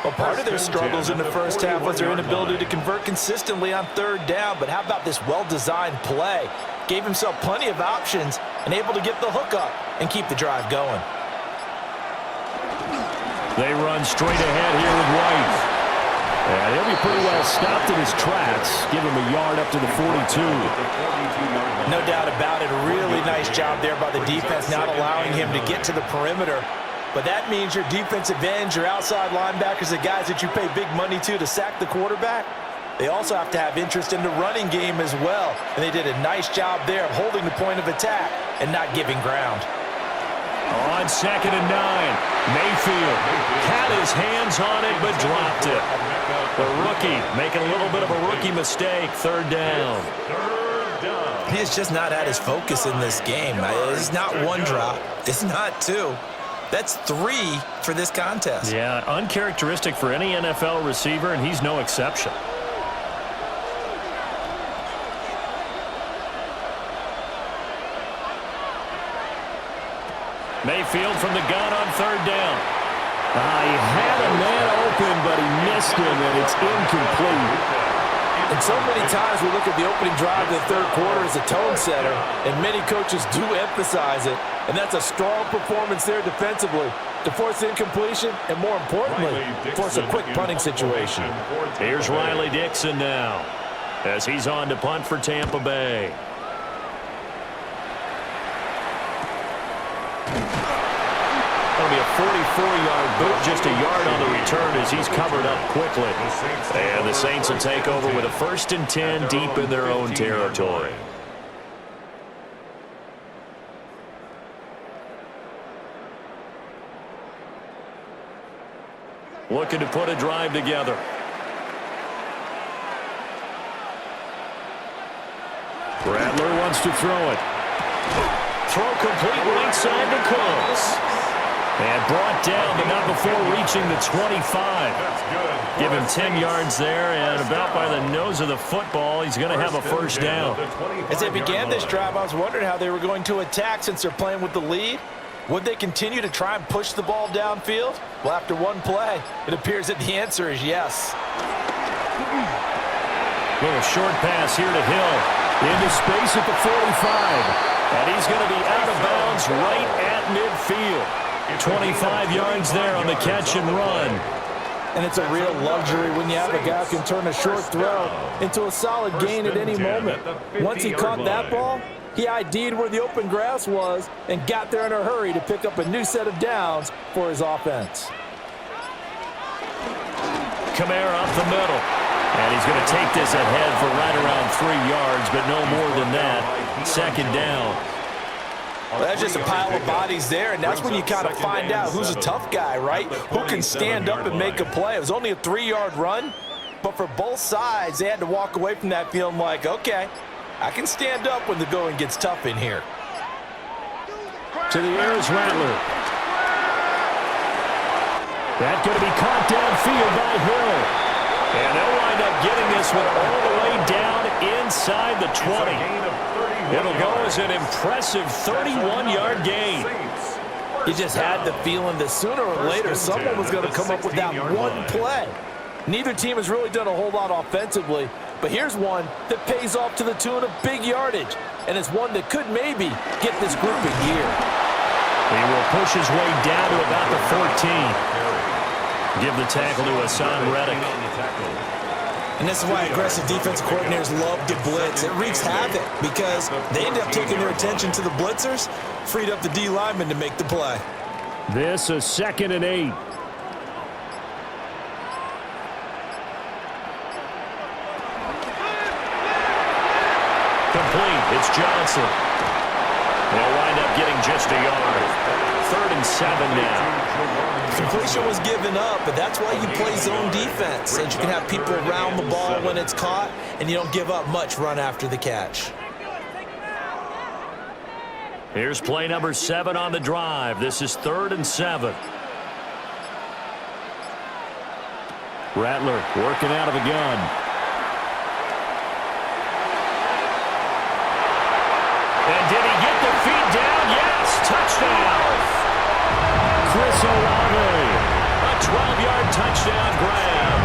Well, part of their struggles in the first half was their inability to convert consistently on 3rd down, but how about this well-designed play? Gave himself plenty of options and able to get the hook up and keep the drive going. They run straight ahead here with White. And he'll be pretty well stopped in his tracks. Give him a yard up to the 42. No doubt about it. A really nice job there by the defense, not allowing him to get to the perimeter. But that means your defensive ends, your outside linebackers, the guys that you pay big money to sack the quarterback, they also have to have interest in the running game as well. And they did a nice job there of holding the point of attack and not giving ground. On 2nd and 9, Mayfield had his hands on it but dropped it. The rookie making a little bit of a rookie mistake. 3rd down. He has just not had his focus in this game. It's not 1 drop. It's not 2. That's 3 for this contest. Yeah, uncharacteristic for any NFL receiver, and he's no exception. Mayfield from the gun on 3rd down. He had a man open, but he missed him, and it's incomplete. And so many times we look at the opening drive of the 3rd quarter as a tone setter, and many coaches do emphasize it. And that's a strong performance there defensively to force incompletion and, more importantly, force a quick punting situation. Here's Riley Dixon now as he's on to punt for Tampa Bay. That'll be a 44-yard boot, just a yard on the return as he's covered up quickly. And the Saints will take over with a 1st and 10 deep in their own territory. Looking to put a drive together. Rattler wants to throw it. Throw complete right side to Cooks. And brought down, but not before reaching the 25. Give him 10 yards there, and about by the nose of the football, he's going to have a 1st down. As they began this drive, I was wondering how they were going to attack since they're playing with the lead. Would they continue to try and push the ball downfield? Well, after 1 play, it appears that the answer is yes. Little short pass here to Hill. Into space at the 45. And he's going to be out of bounds right at midfield. 25 yards there on the catch and run. And it's a real luxury when you have a guy who can turn a short throw into a solid gain at any moment. Once he caught that ball, he ID'd where the open grass was and got there in a hurry to pick up a new set of downs for his offense. Kamara up the middle. And he's going to take this ahead for right around 3 yards, but no more than that. 2nd down. Well, that's just a pile of bodies there, and that's when you kind of find out who's a tough guy, right? Who can stand up and make a play. It was only a 3-yard run, but for both sides, they had to walk away from that feeling like, okay, I can stand up when the going gets tough in here. To the air is Rattler. That's going to be caught downfield by Hill. And they'll wind up getting this one all the way down inside the 20. It'll go as an impressive 31-yard gain. You just had the feeling that sooner or later someone was going to come up with that one play. Neither team has really done a whole lot offensively, but here's one that pays off to the tune of big yardage, and it's one that could maybe get this group in gear. He will push his way down to about the 14. Give the tackle to Hassan Reddick. And this is why aggressive defensive coordinators love to blitz. It wreaks havoc because they end up taking their attention to the blitzers, freed up the D lineman to make the play. This is 2nd and 8. Complete. It's Johnson. They'll wind up getting just a yard. 3rd and 7 now. Completion was given up, but that's why you play zone defense, so you can have people around the ball when it's caught, and you don't give up much run after the catch. Here's play number 7 on the drive. This is 3rd and 7. Rattler working out of a gun. And did he get the feet down? Yes, touchdown. Chris Olave. A 12-yard touchdown grab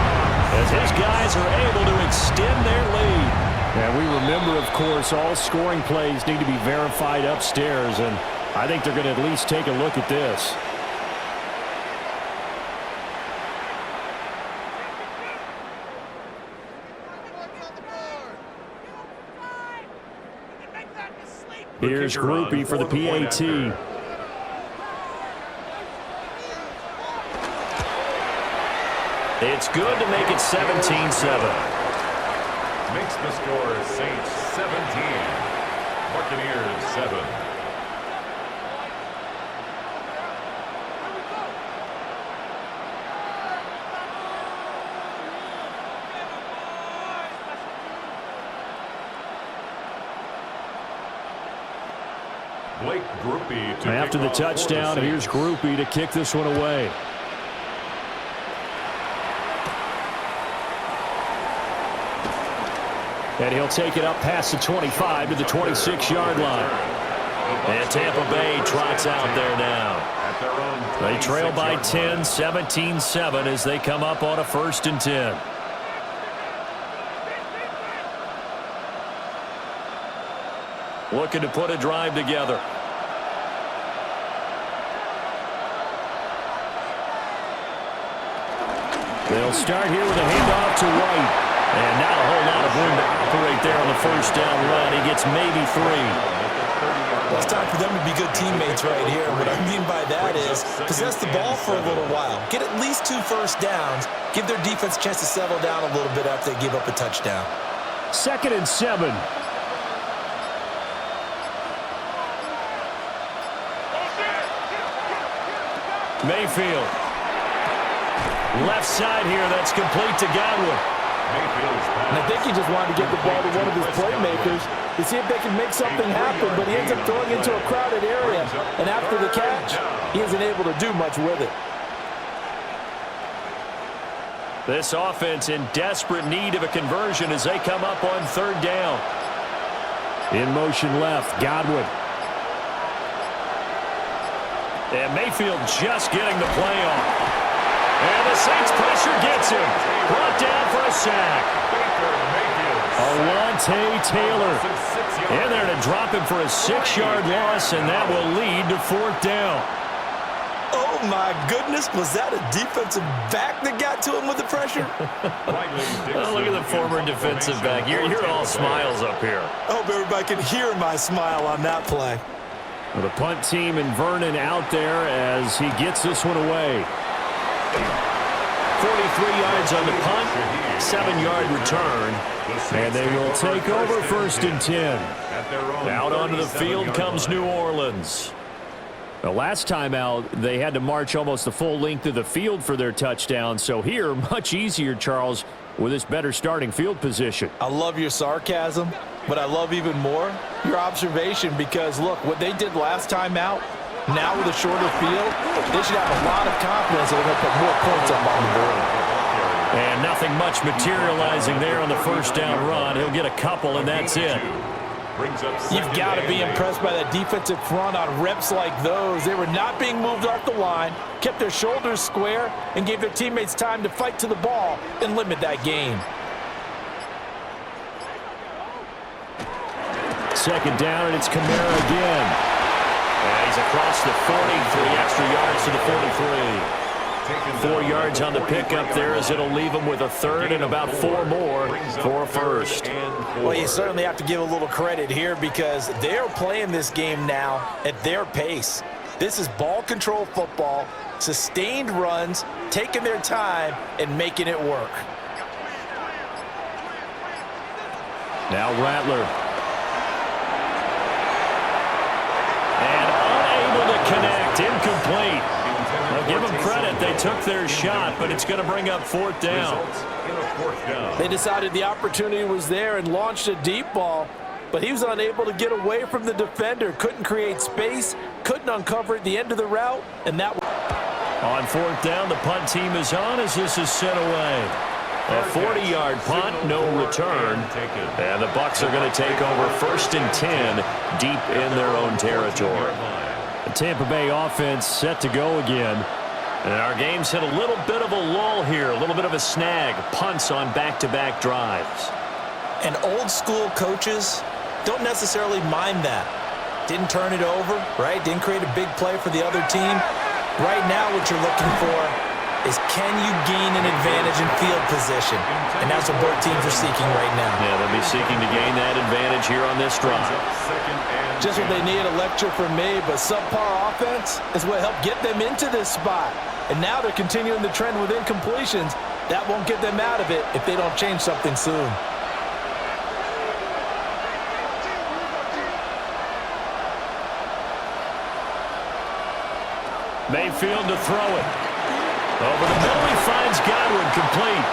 as his guys are able to extend their lead. And we remember, of course, all scoring plays need to be verified upstairs, and I think they're going to at least take a look at this. Here's Groupie for the PAT. It's good to make it 17-7. Makes the score Saints 17, Buccaneers 7. Blake Groupie to After the touchdown, here's Groupie to kick this one away. And he'll take it up past the 25 to the 26-yard line. And Tampa Bay trots out there now. They trail by 10, 17-7 as they come up on a 1st and 10. Looking to put a drive together. They'll start here with a handoff to White. And not a whole lot of room to operate there on the 1st down run. He gets maybe 3. Well, it's time for them to be good teammates right here. What I mean by that is possess the ball for a little while. Get at least 2 first downs. Give their defense a chance to settle down a little bit after they give up a touchdown. 2nd and 7. Mayfield. Left side here. That's complete to Godwin. And I think he just wanted to get the ball to one of his playmakers to see if they can make something happen, but he ends up throwing into a crowded area, and after the catch, he isn't able to do much with it. This offense in desperate need of a conversion as they come up on 3rd down. In motion left, Godwin. And Mayfield just getting the play off. And the Saints pressure gets him. Brought down for a sack. Alontae Taylor. In there to drop him for a 6-yard loss, and that will lead to 4th down. Oh, my goodness. Was that a defensive back that got to him with the pressure? Oh, look at the former defensive back. You're all smiles up here. I hope everybody can hear my smile on that play. Well, the punt team and Vernon out there as he gets this one away. 43 yards on the punt, 7-yard return, and they will take over 1st and 10. Out onto the field comes New Orleans. The last time out, they had to march almost the full length of the field for their touchdown. So here, much easier, Charles, with this better starting field position. I love your sarcasm, but I love even more your observation because, look, what they did last time out, now with a shorter field, they should have a lot of confidence that they're going to put more points up on the board. And nothing much materializing there on the 1st down run. He'll get a couple, and that's it. You've got to be impressed by that defensive front on reps like those. They were not being moved off the line, kept their shoulders square, and gave their teammates time to fight to the ball and limit that gain. 2nd down, and it's Kamara again. And he's across the 40 for the extra yards to the 43. 4 yards on the pickup there as it'll leave him with a 3rd and about 4 more for a 1st. Well, you certainly have to give a little credit here because they're playing this game now at their pace. This is ball control football, sustained runs, taking their time, and making it work. Now Rattler. And unable to connect. Incomplete. Well, give them credit. They took their shot, but it's going to bring up fourth down. They decided the opportunity was there and launched a deep ball, but he was unable to get away from the defender. Couldn't create space, couldn't uncover at the end of the route, and that... On fourth down, the punt team is on as this is sent away. A 40-yard punt, no return. And the Bucs are going to take over 1st and 10 deep in their own territory. The Tampa Bay offense set to go again. And our game's hit a little bit of a lull here, a little bit of a snag. Punts on back-to-back drives. And old-school coaches don't necessarily mind that. Didn't turn it over, right? Didn't create a big play for the other team. Right now what you're looking for is can you gain an advantage in field position? And that's what both teams are seeking right now. Yeah, they'll be seeking to gain that advantage here on this drive. Just what they need, a lecture from me, but subpar offense is what helped get them into this spot. And now they're continuing the trend with incompletions. That won't get them out of it if they don't change something soon. Mayfield to throw it. Over the middle, he finds Godwin, complete.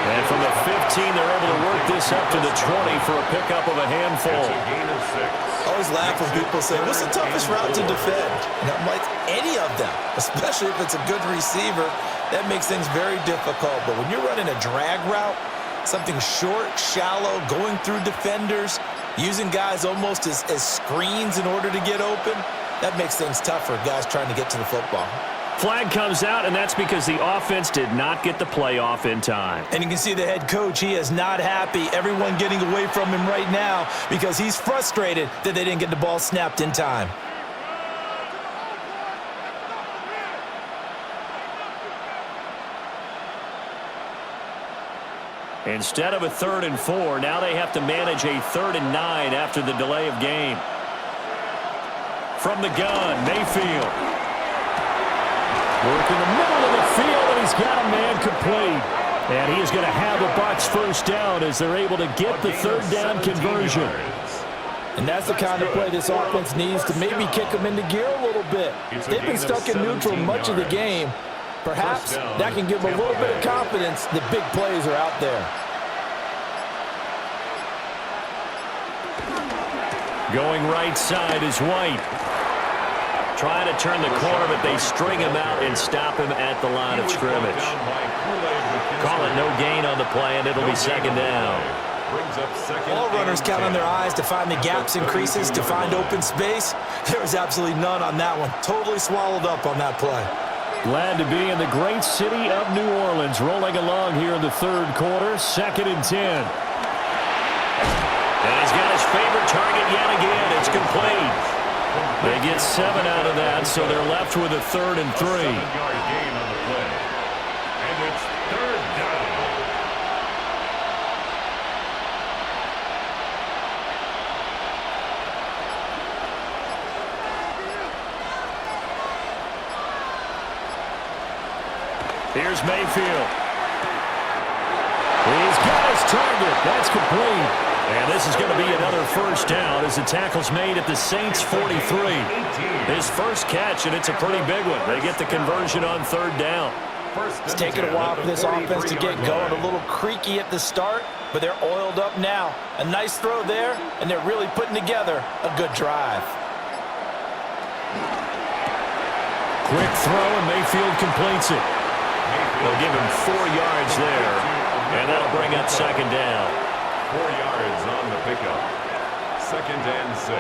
And from the 15, they're able to work this up to the 20 for a pickup of a handful. I always laugh when people say, what's the toughest route to defend? And I'm like, any of them, especially if it's a good receiver. That makes things very difficult. But when you're running a drag route, something short, shallow, going through defenders, using guys almost as screens in order to get open, that makes things tough for guys trying to get to the football. Flag comes out, and that's because the offense did not get the play off in time. And you can see the head coach, he is not happy. Everyone getting away from him right now because he's frustrated that they didn't get the ball snapped in time. Instead of a 3rd and 4, now they have to manage a 3rd and 9 after the delay of game. From the gun, Mayfield. Work in the middle of the field, and he's got a man complete. And he is going to have a Bucs first down as they're able to get the 3rd down conversion. And that's the kind of play this offense needs to maybe kick them into gear a little bit. They've been stuck in neutral much of the game. Perhaps that can give them a little bit of confidence that big plays are out there. Going right side is White. Trying to turn the corner, but they string him out and stop him at the line of scrimmage. Call it no gain on the play, and it'll be 2nd down. All runners count on their eyes to find the gaps and creases, to find open space. There was absolutely none on that one. Totally swallowed up on that play. Glad to be in the great city of New Orleans, rolling along here in the 3rd quarter, 2nd and 10. And he's got his favorite target yet again. It's complete. They get 7 out of that, so they're left with a 3rd and 3. And it's 3rd down. Here's Mayfield. He's got his target. That's complete. And this is going to be another first down as the tackle's made at the Saints' 43. His first catch, and it's a pretty big one. They get the conversion on 3rd down. It's taken a while for this offense to get going. A little creaky at the start, but they're oiled up now. A nice throw there, and they're really putting together a good drive. Quick throw, and Mayfield completes it. They'll give him 4 yards there, and that'll bring up 2nd down. 4 yards on the pickup. 2nd and 6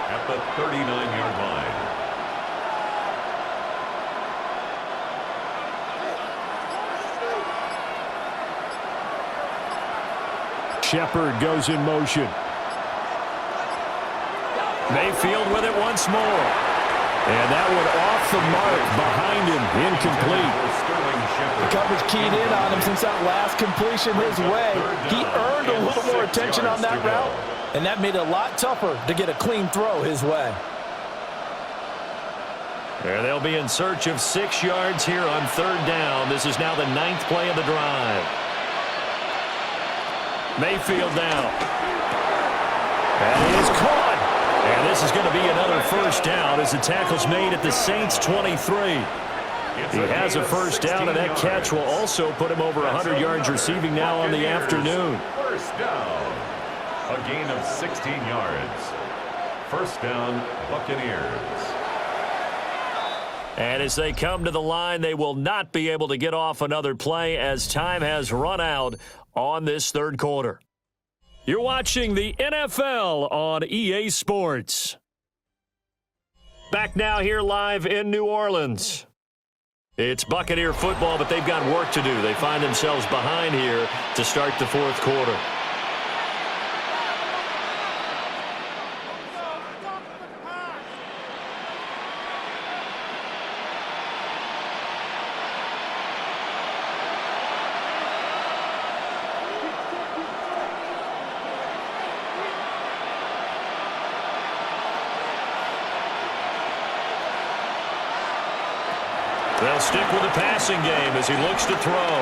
at the 39-yard line. Shepard goes in motion. Mayfield with it once more. And that one off the mark behind him, incomplete. The coverage keyed in on him since that last completion his way. He earned a little more attention on that route, and that made it a lot tougher to get a clean throw his way. And they'll be in search of 6 yards here on 3rd down. This is now the 9th play of the drive. Mayfield now. And he is caught. And this is going to be another 1st down as the tackle's made at the Saints' 23. He has a 1st down, and that catch will also put him over 100 yards receiving now on the afternoon. 1st down. A gain of 16 yards. 1st down, Buccaneers. And as they come to the line, they will not be able to get off another play as time has run out on this 3rd quarter. You're watching the NFL on EA Sports. Back now here live in New Orleans. It's Buccaneer football, but they've got work to do. They find themselves behind here to start the 4th quarter. They'll stick with the passing game as he looks to throw.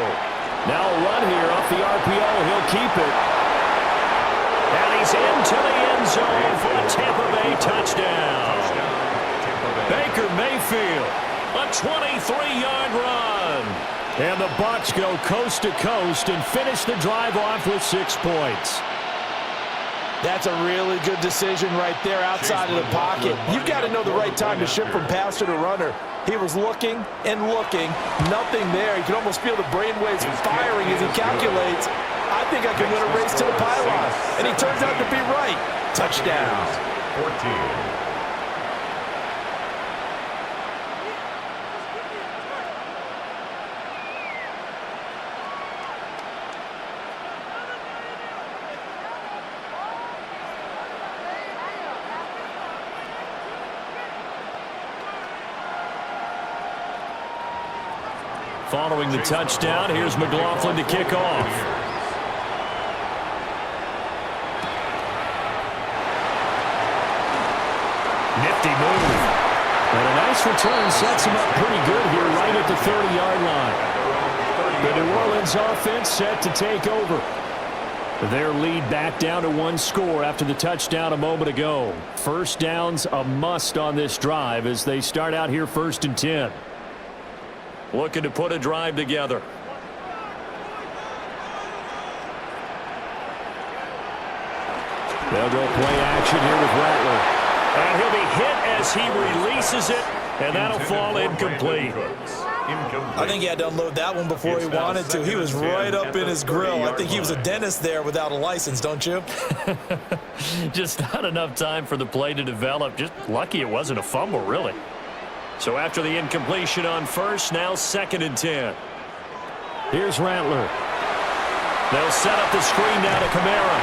Now a run here off the RPO. He'll keep it. And he's into the end zone for a Tampa Bay touchdown. Baker Mayfield, a 23-yard run. And the Bucs go coast to coast and finish the drive off with 6 points. That's a really good decision right there outside of the pocket. You've got to know the right time to shift from passer to runner. He was looking and looking, nothing there. You can almost feel the brainwaves firing as he calculates, I think I can win a race to the pylon. And he turns out to be right. Touchdown. 14. Following the touchdown, here's McLaughlin to kick off. Nifty move. And a nice return sets him up pretty good here right at the 30-yard line. The New Orleans offense set to take over. Their lead back down to 1 score after the touchdown a moment ago. 1st down's a must on this drive as they start out here 1st and 10. Looking to put a drive together. They'll go play action here with Rattler. And he'll be hit as he releases it, and that'll fall incomplete. I think he had to unload that one before he wanted to. He was right up in his grill. I think he was a dentist there without a license, don't you? Just not enough time for the play to develop. Just lucky it wasn't a fumble, really. So after the incompletion on 1st, now 2nd and 10. Here's Rattler. They'll set up the screen now to Kamara.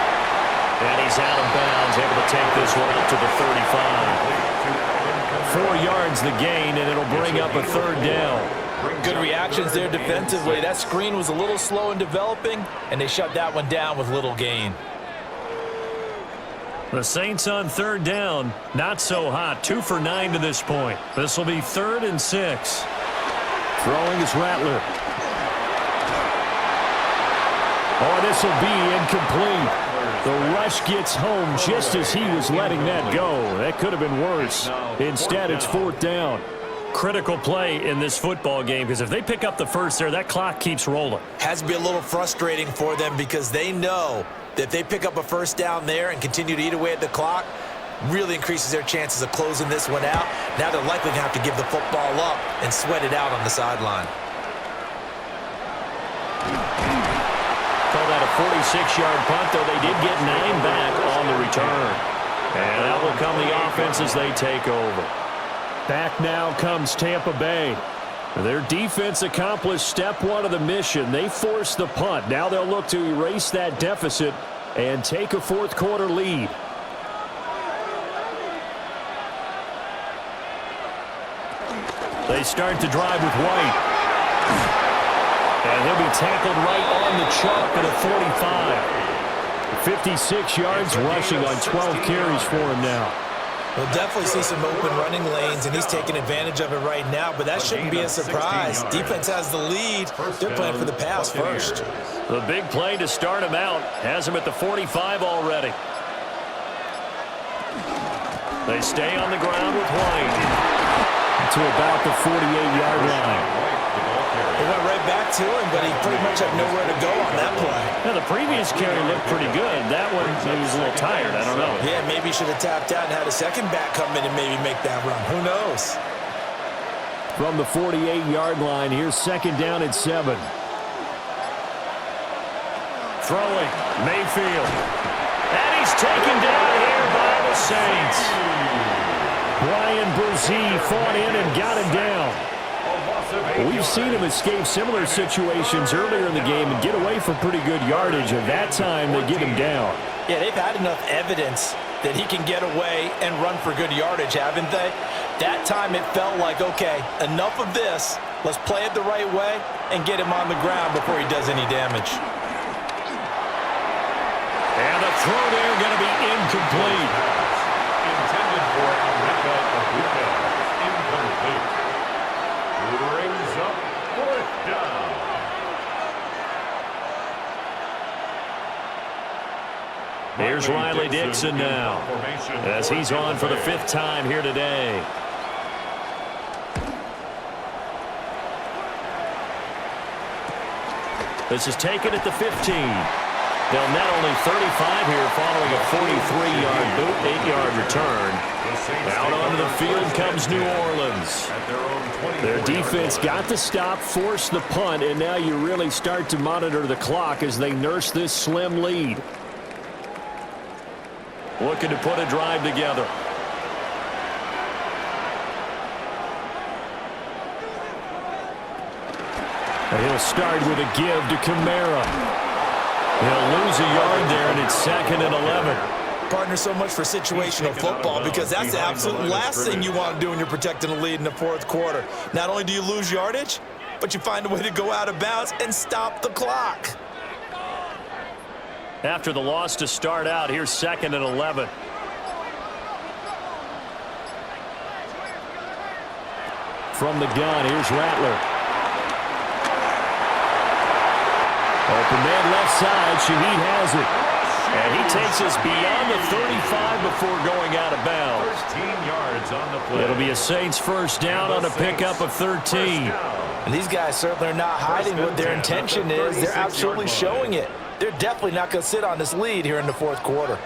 And he's out of bounds, able to take this one up to the 35. 4 yards the gain, and it'll bring up a 3rd down. Good reactions there defensively. That screen was a little slow in developing, and they shut that one down with little gain. The Saints on 3rd down, not so hot. 2 for 9 to this point. This will be 3rd and 6. Throwing is Rattler. Oh, this will be incomplete. The rush gets home just as he was letting that go. That could have been worse. Instead, it's 4th down. Critical play in this football game because if they pick up the 1st there, that clock keeps rolling. Has to be a little frustrating for them because they know that if they pick up a 1st down there and continue to eat away at the clock, really increases their chances of closing this one out. Now they're likely going to have to give the football up and sweat it out on the sideline. Call that a 46-yard punt, though they did get 9 back on the return. And that will come the offense as they take over. Back now comes Tampa Bay. Their defense accomplished step 1 of the mission. They forced the punt. Now they'll look to erase that deficit and take a 4th quarter lead. They start to drive with White. And he'll be tackled right on the chalk at a 45. 56 yards rushing on 12 carries for him now. We'll definitely see some open running lanes, and he's taking advantage of it right now, but that shouldn't be a surprise. Defense has the lead. They're playing for the pass first. The big play to start him out has him at the 45 already. They stay on the ground with White to about the 48-yard line. They went right back to him, but he pretty much had nowhere to go on that play. Now, the previous carry looked pretty good. That one, he was a little tired. I don't know. Yeah, maybe he should have tapped out and had a second back come in and maybe make that run. Who knows? From the 48-yard line, here's second down at 7. Throwing, Mayfield. And he's taken down here by the Saints. Brian Brzee fought in and got him down. We've seen him escape similar situations earlier in the game and get away from pretty good yardage, and that time they get him down. Yeah, they've had enough evidence that he can get away and run for good yardage, haven't they? That time it felt like, okay, enough of this. Let's play it the right way and get him on the ground before he does any damage. And the throw there going to be incomplete. Intended for America Abuka. Incomplete. Brings up fourth down. Here's Riley Dixon now, as he's on for the 5th time here today. This is taken at the 15. They'll net only 35 here following a 43-yard boot, 8-yard return. Out onto the field comes New Orleans. Their defense got the stop, forced the punt, and now you really start to monitor the clock as they nurse this slim lead. Looking to put a drive together. And he'll start with a give to Kamara. He'll lose a yard there, and it's 2nd and 11. Partner, so much for situational football because that's the absolute last thing you want to do when you're protecting a lead in the 4th quarter. Not only do you lose yardage, but you find a way to go out of bounds and stop the clock. After the loss to start out, here's 2nd and 11. From the gun, here's Rattler. Open man left side. Shaheed has it. And he takes us beyond the 35 before going out of bounds. 13 yards on the play. It'll be a Saints first down on a pickup of 13. And these guys certainly are not hiding what their intention is. They're absolutely showing it. They're definitely not going to sit on this lead here in the 4th quarter.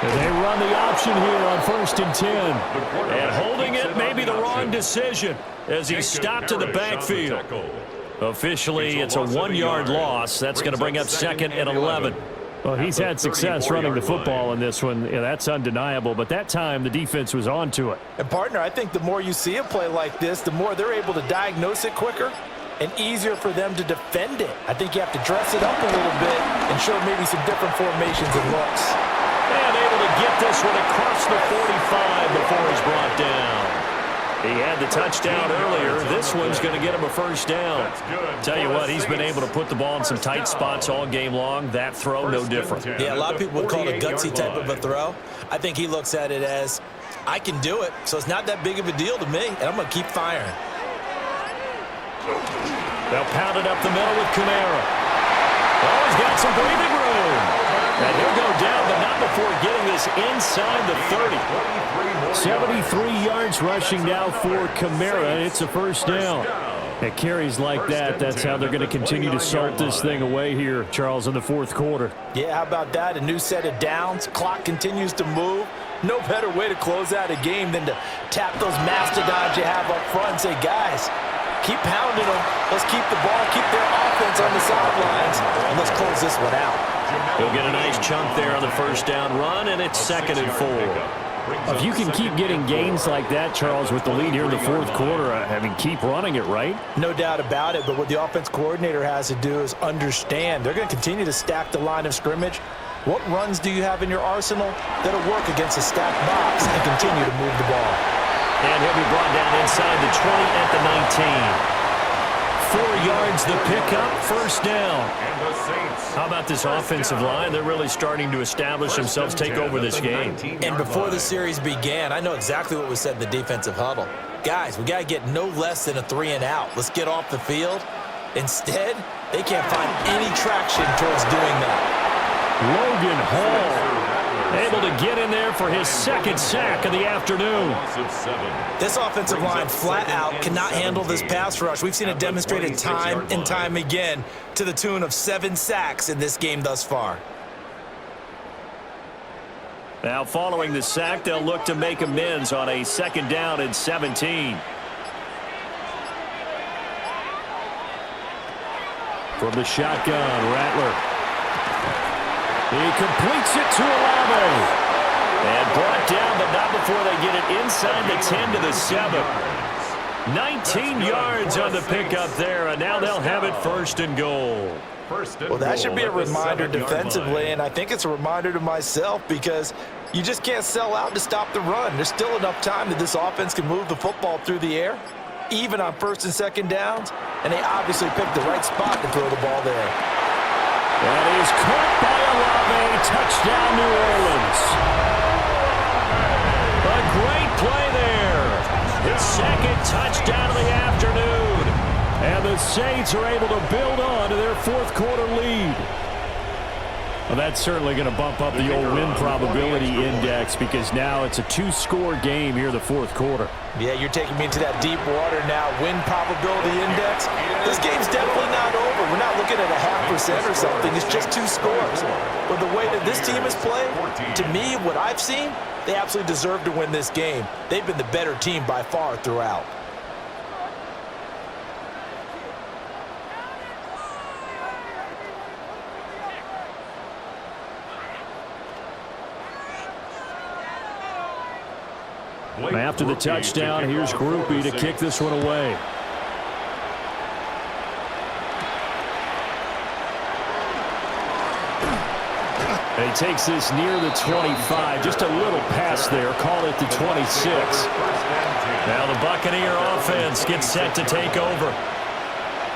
And they run the option here on 1st and 10. And holding it may be the wrong decision as he's stopped in the backfield. Officially, it's a 1-yard loss. That's going to bring up 2nd and 11. Well, he's had success running the football in this one. Yeah, that's undeniable. But that time, the defense was on to it. And, partner, I think the more you see a play like this, the more they're able to diagnose it quicker and easier for them to defend it. I think you have to dress it up a little bit and show maybe some different formations and looks. And able to get this one across the 45 before he's brought down. He had the touchdown earlier. This one's going to get him a first down. Tell you what, he's been able to put the ball in some tight spots all game long. That throw, no different. Yeah, a lot of people would call it a gutsy type of a throw. I think he looks at it as, I can do it, so it's not that big of a deal to me, and I'm going to keep firing. They'll pound it up the middle with Kamara. Oh, he's got some breathing room. And he'll go down, but not before getting this inside the 30. 73 yards rushing now for Kamara. It's a first down. At carries like that, that's how they're going to continue to salt this thing away here, Charles, in the 4th quarter. Yeah, how about that? A new set of downs. Clock continues to move. No better way to close out a game than to tap those mastodons you have up front and say, guys, keep pounding them. Let's keep the ball, keep their offense on the sidelines, and let's close this one out. He'll get a nice chunk there on the first down run, and it's 2nd and 4. If you can keep getting gains like that, Charles, with the lead here in the 4th quarter, I mean, keep running it, right? No doubt about it, but what the offense coordinator has to do is understand. They're going to continue to stack the line of scrimmage. What runs do you have in your arsenal that'll work against a stacked box and continue to move the ball? And he'll be brought down inside the 20 at the 19. 4 yards the pickup, first down. And the Saints. How about this offensive line? They're really starting to establish themselves, take over this game. And before the series began, I know exactly what was said in the defensive huddle. Guys, we got to get no less than a 3 and out. Let's get off the field. Instead, they can't find any traction towards doing that. Logan Hall able to get in there for his second sack of the afternoon. This offensive line flat out cannot handle this pass rush. We've seen it demonstrated time and time again to the tune of 7 sacks in this game thus far. Now following the sack, they'll look to make amends on a 2nd down and 17. From the shotgun, Rattler. He completes it to Olave. And brought down, but not before they get it inside the 10 to the 7. 19 yards on the pickup there, and now they'll have it 1st and goal. Well, that should be a reminder defensively, and I think it's a reminder to myself because you just can't sell out to stop the run. There's still enough time that this offense can move the football through the air, even on 1st and 2nd downs, and they obviously picked the right spot to throw the ball there. That is caught by Olave. Touchdown, New Orleans. A great play there. His 2nd touchdown of the afternoon. And the Saints are able to build on to their 4th quarter lead. Well, that's certainly going to bump up the old win probability index because now it's a 2-score game here in the 4th quarter. Yeah, you're taking me into that deep water now. Win probability index. This game's definitely not over. We're not looking at a 0.5% or something. It's just 2 scores. But the way that this team has played, to me, what I've seen, they absolutely deserve to win this game. They've been the better team by far throughout. After the touchdown, here's Groupie to kick this one away. And he takes this near the 25. Just a little pass there. Call it the 26. Now the Buccaneer offense gets set to take over.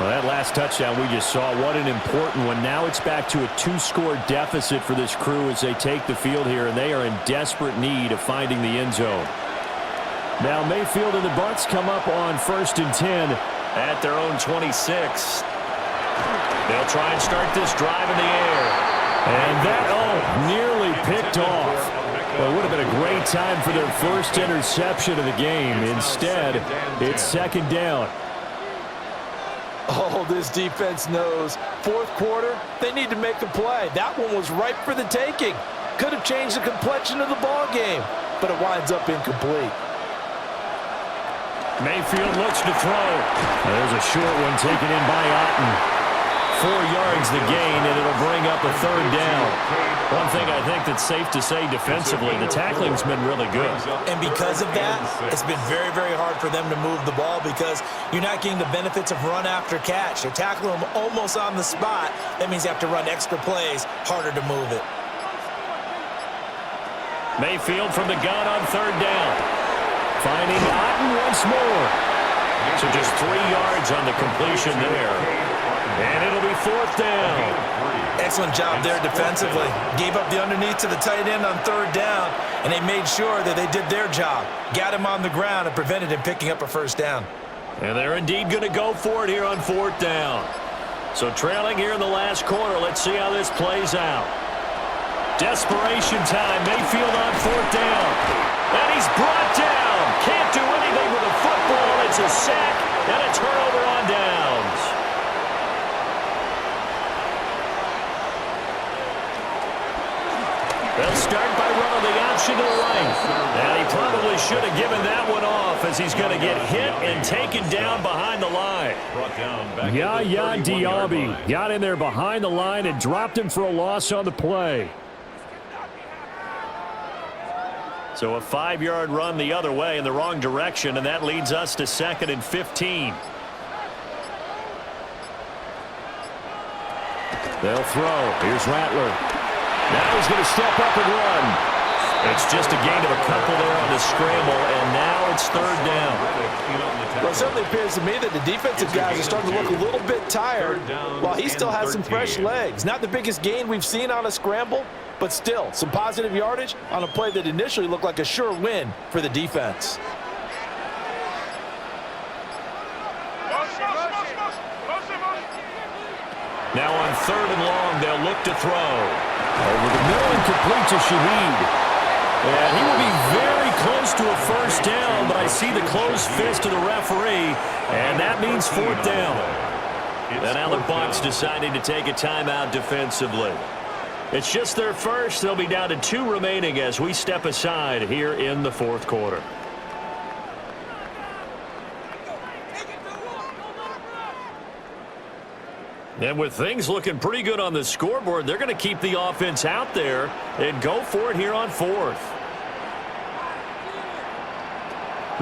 Well, that last touchdown we just saw, what an important one. Now it's back to a 2-score deficit for this crew as they take the field here, and they are in desperate need of finding the end zone. Now Mayfield and the Bucs come up on 1st and 10 at their own 26. They'll try and start this drive in the air. And that, nearly picked off. Well, it would have been a great time for their first interception of the game. Instead, it's 2nd down. Oh, this defense knows. 4th quarter, they need to make a play. That one was ripe for the taking. Could have changed the complexion of the ball game, but it winds up incomplete. Mayfield looks to throw. There's a short one taken in by Otten. 4 yards the gain, and it'll bring up a 3rd down. One thing I think that's safe to say defensively, the tackling's been really good. And because of that, it's been very, very hard for them to move the ball because you're not getting the benefits of run after catch. They're tackling them almost on the spot. That means you have to run extra plays, harder to move it. Mayfield from the gun on 3rd down. Finding Otten once more. So just 3 yards on the completion there. And it'll be 4th down. Excellent job there defensively. Gave up the underneath to the tight end on 3rd down, and they made sure that they did their job. Got him on the ground and prevented him picking up a 1st down. And they're indeed going to go for it here on 4th down. So trailing here in the last quarter. Let's see how this plays out. Desperation time. Mayfield on 4th down. And he's brought down. Can't do anything with a football. It's a sack and a turnover on downs. They'll start by running the option to the right. And he probably should have given that one off as he's going to get hit and taken down behind the line. Yaya Diaby got in there behind the line and dropped him for a loss on the play. So a 5-yard run the other way in the wrong direction, and that leads us to 2nd and 15. They'll throw. Here's Rattler. Now he's going to step up and run. It's just a gain of a couple there on the scramble, and now it's third down. Well, it certainly appears to me that the defensive guys are starting to look a little bit tired while he still has some fresh legs. Not the biggest gain we've seen on a scramble, but still some positive yardage on a play that initially looked like a sure win for the defense. Now on third and long, they'll look to throw. Over the middle and complete to Shaheed. And he will be very close to a first down, but I see the closed fist of the referee, and that means fourth down. And now the Bucs deciding to take a timeout defensively. It's just their first. They'll be down to 2 remaining as we step aside here in the fourth quarter. And with things looking pretty good on the scoreboard, they're going to keep the offense out there and go for it here on fourth.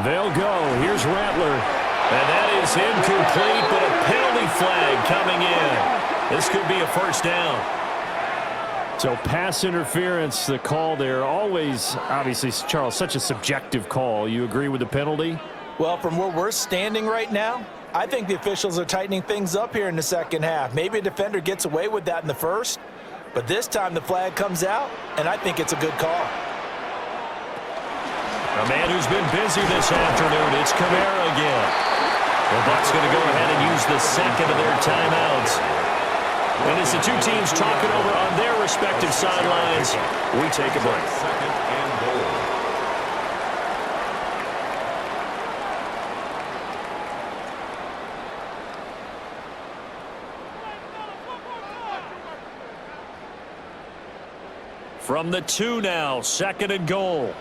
They'll go. Here's Rattler. And that is incomplete, but a penalty flag coming in. This could be a first down. So pass interference, the call there. Always, obviously, Charles, such a subjective call. You agree with the penalty? Well, from where we're standing right now, I think the officials are tightening things up here in the second half. Maybe a defender gets away with that in the first, but this time the flag comes out, and I think it's a good call. A man who's been busy this afternoon, it's Kamara again. The Bucs going to go ahead and use the second of their timeouts. And as the two teams talk it over on their respective sidelines, we take a break. Second and goal. From the 2 now, second and goal.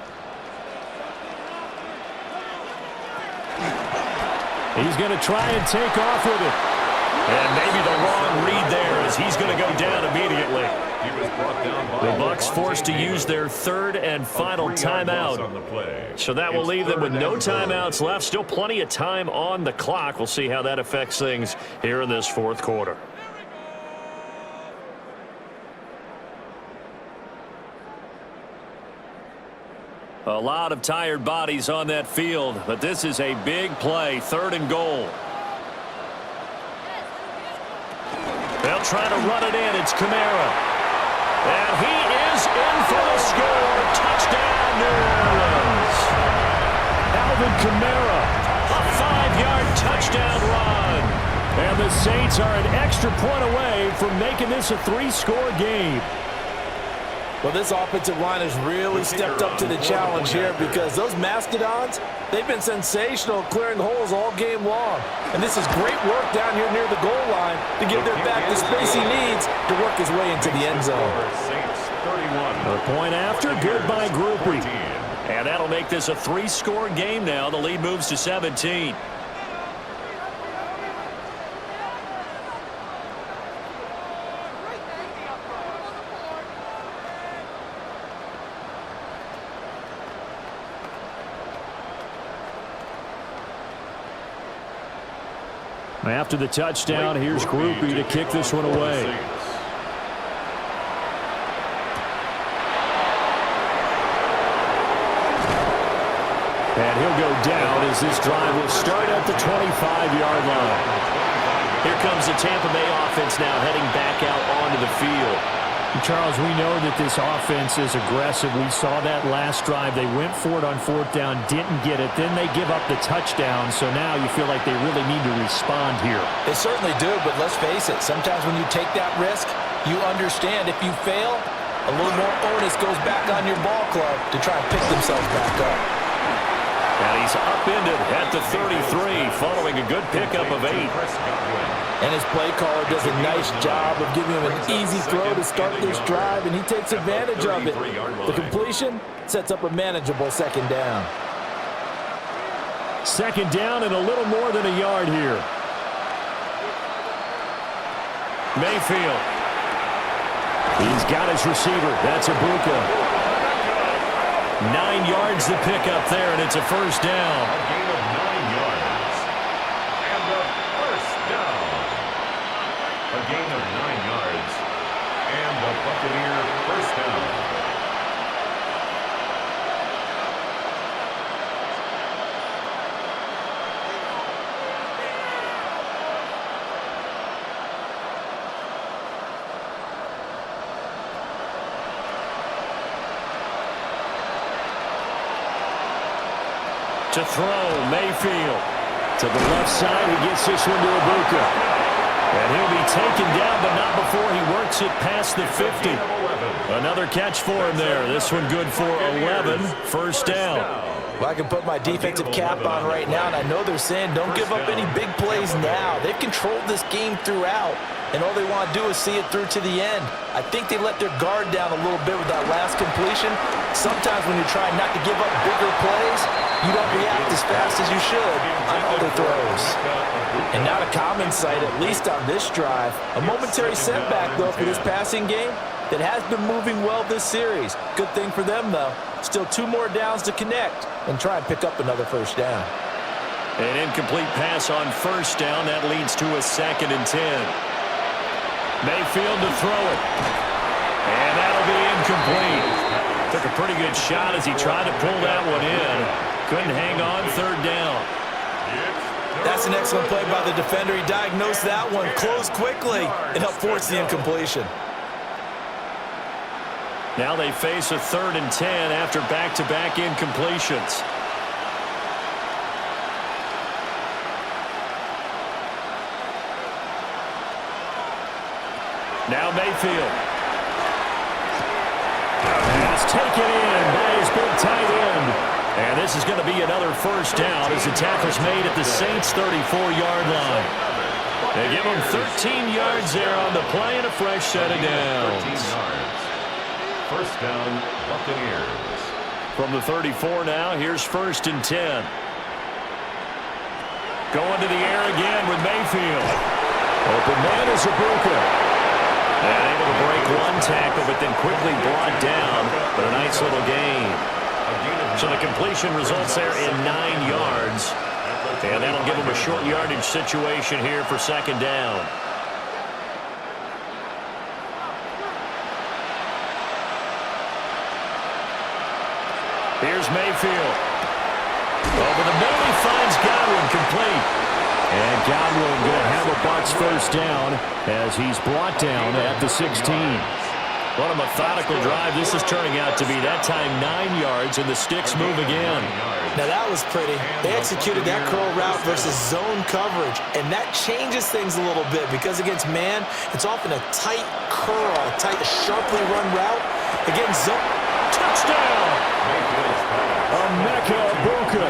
He's going to try and take off with it. And maybe the wrong read there as he's going to go down immediately. He was brought down by The Bucs forced to use their third and final timeout. on the play. So that will leave them with no timeouts left. Still plenty of time on the clock. We'll see how that affects things here in this fourth quarter. A lot of tired bodies on that field, but this is a big play, third and goal. They'll try to run it in. It's Kamara. And he is in for the score. Touchdown, New Orleans. Alvin Kamara, a 5-yard touchdown run. And the Saints are an extra point away from making this a 3-score game. Well, this offensive line has really stepped up to the challenge here because those Mastodons, they've been sensational clearing holes all game long. And this is great work down here near the goal line to give their back the space he needs to work his way into the end zone. A point after, good by Groupie. And that'll make this a 3-score game now. The lead moves to 17. After the touchdown, here's Groupie to kick this one away. And he'll go down as this drive will start at the 25-yard line. Here comes the Tampa Bay offense now heading back out onto the field. Charles, we know that this offense is aggressive. We saw that last drive. They went for it on fourth down, didn't get it. Then they give up the touchdown. So now you feel like they really need to respond here. They certainly do, but let's face it. Sometimes when you take that risk, you understand if you fail, a little more onus goes back on your ball club to try and pick themselves back up. And he's upended at the 33 following a good pickup of 8. And his play caller does a nice job of giving him an easy throw to start this drive, and he takes advantage of it. The completion sets up a manageable second down. Second down and a little more than a yard here. Mayfield. He's got his receiver. That's Ibuka. 9 yards to pick up there, and it's a first down. A gain of 9 yards. And a first down. A gain of 9 yards. And the Buccaneer first down. To throw, Mayfield. To the left side, he gets this one to Ibuka. And he'll be taken down, but not before he works it past the 50. Another catch for him there. This one good for 11. First down. Well, I can put my defensive cap on right now, and I know they're saying don't give up any big plays now. They've controlled this game throughout, and all they want to do is see it through to the end. I think they let their guard down a little bit with that last completion. Sometimes when you're trying not to give up bigger plays, you don't react as fast as you should on other throws. And not a common sight, at least on this drive. A momentary setback, though, for this passing game that has been moving well this series. Good thing for them, though. Still 2 more downs to connect and try and pick up another first down. An incomplete pass on first down. That leads to a 2nd and 10. Mayfield to throw it. And that'll be incomplete. Took a pretty good shot as he tried to pull that one in. Couldn't hang on 3rd down. That's an excellent play by the defender. He diagnosed that one, closed quickly, and helped force the incompletion. Now they face a 3rd and 10 after back-to-back incompletions. Now Mayfield. Pass taken in by his big tight end. And this is going to be another first down as the tackle's made at the Saints' 34-yard line. They give them 13 yards there on the play and a fresh set of downs. First down, Buccaneers. From the 34 now, here's 1st and 10. Going to the air again with Mayfield. Open man is Ibuka. And able to break one tackle, but then quickly brought down. But a nice little gain. So the completion results there in 9 yards. And that'll give them a short yardage situation here for 2nd down. Here's Mayfield. Over the middle, he finds Godwin complete. And Godwin going to have a Bucs first down as he's brought down at the 16. What a methodical drive this is turning out to be. That time 9 yards, and the sticks move again. Now that was pretty. They executed that curl route versus zone coverage, and that changes things a little bit because against man, it's often a tight curl, a tight, sharply run route. Against zone, touchdown! Ibuka,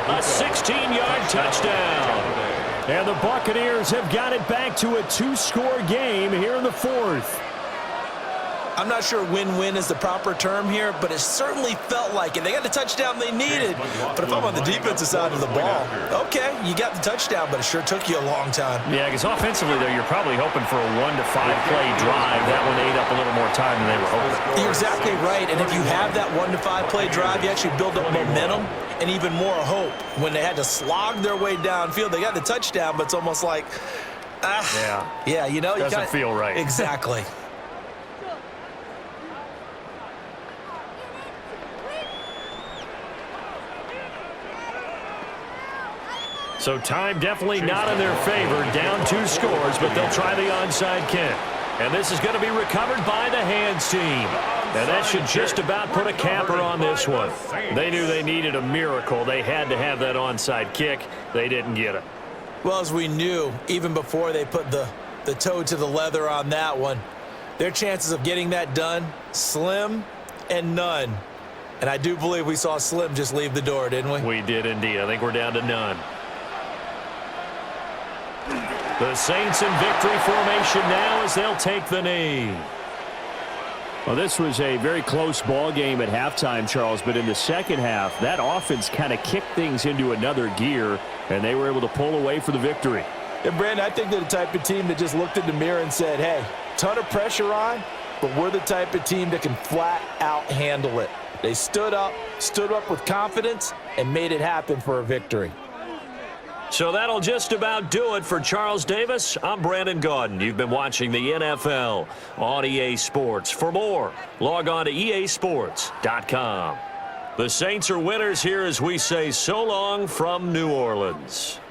a 16-yard touchdown. And the Buccaneers have got it back to a 2-score game here in the 4th. I'm not sure win-win is the proper term here, but it certainly felt like it. They got the touchdown they needed. But if I'm on the defensive side of the ball, okay, you got the touchdown, but it sure took you a long time. Yeah, because offensively, though, you're probably hoping for a 1 to 5 play drive. That one ate up a little more time than they were hoping. You're exactly right, and if you have that 1 to 5 play drive, you actually build up momentum and even more hope. When they had to slog their way downfield, they got the touchdown, but it's almost like, yeah, you know. Doesn't feel right. Exactly. So time definitely not in their favor. Down 2 scores, but they'll try the onside kick. And this is going to be recovered by the hands team. And that should just about put a capper on this one. They knew they needed a miracle. They had to have that onside kick. They didn't get it. Well, as we knew, even before they put the toe to the leather on that one, their chances of getting that done, slim and none. And I do believe we saw Slim just leave the door, didn't we? We did indeed. I think we're down to none. The Saints in victory formation now as they'll take the knee. Well, this was a very close ball game at halftime, Charles, but in the second half, that offense kind of kicked things into another gear, and they were able to pull away for the victory. And, Brandon, I think they're the type of team that just looked in the mirror and said, hey, ton of pressure on, but we're the type of team that can flat out handle it. They stood up with confidence, and made it happen for a victory. So that'll just about do it for Charles Davis. I'm Brandon Gaudin. You've been watching the NFL on EA Sports. For more, log on to easports.com. The Saints are winners here as we say so long from New Orleans.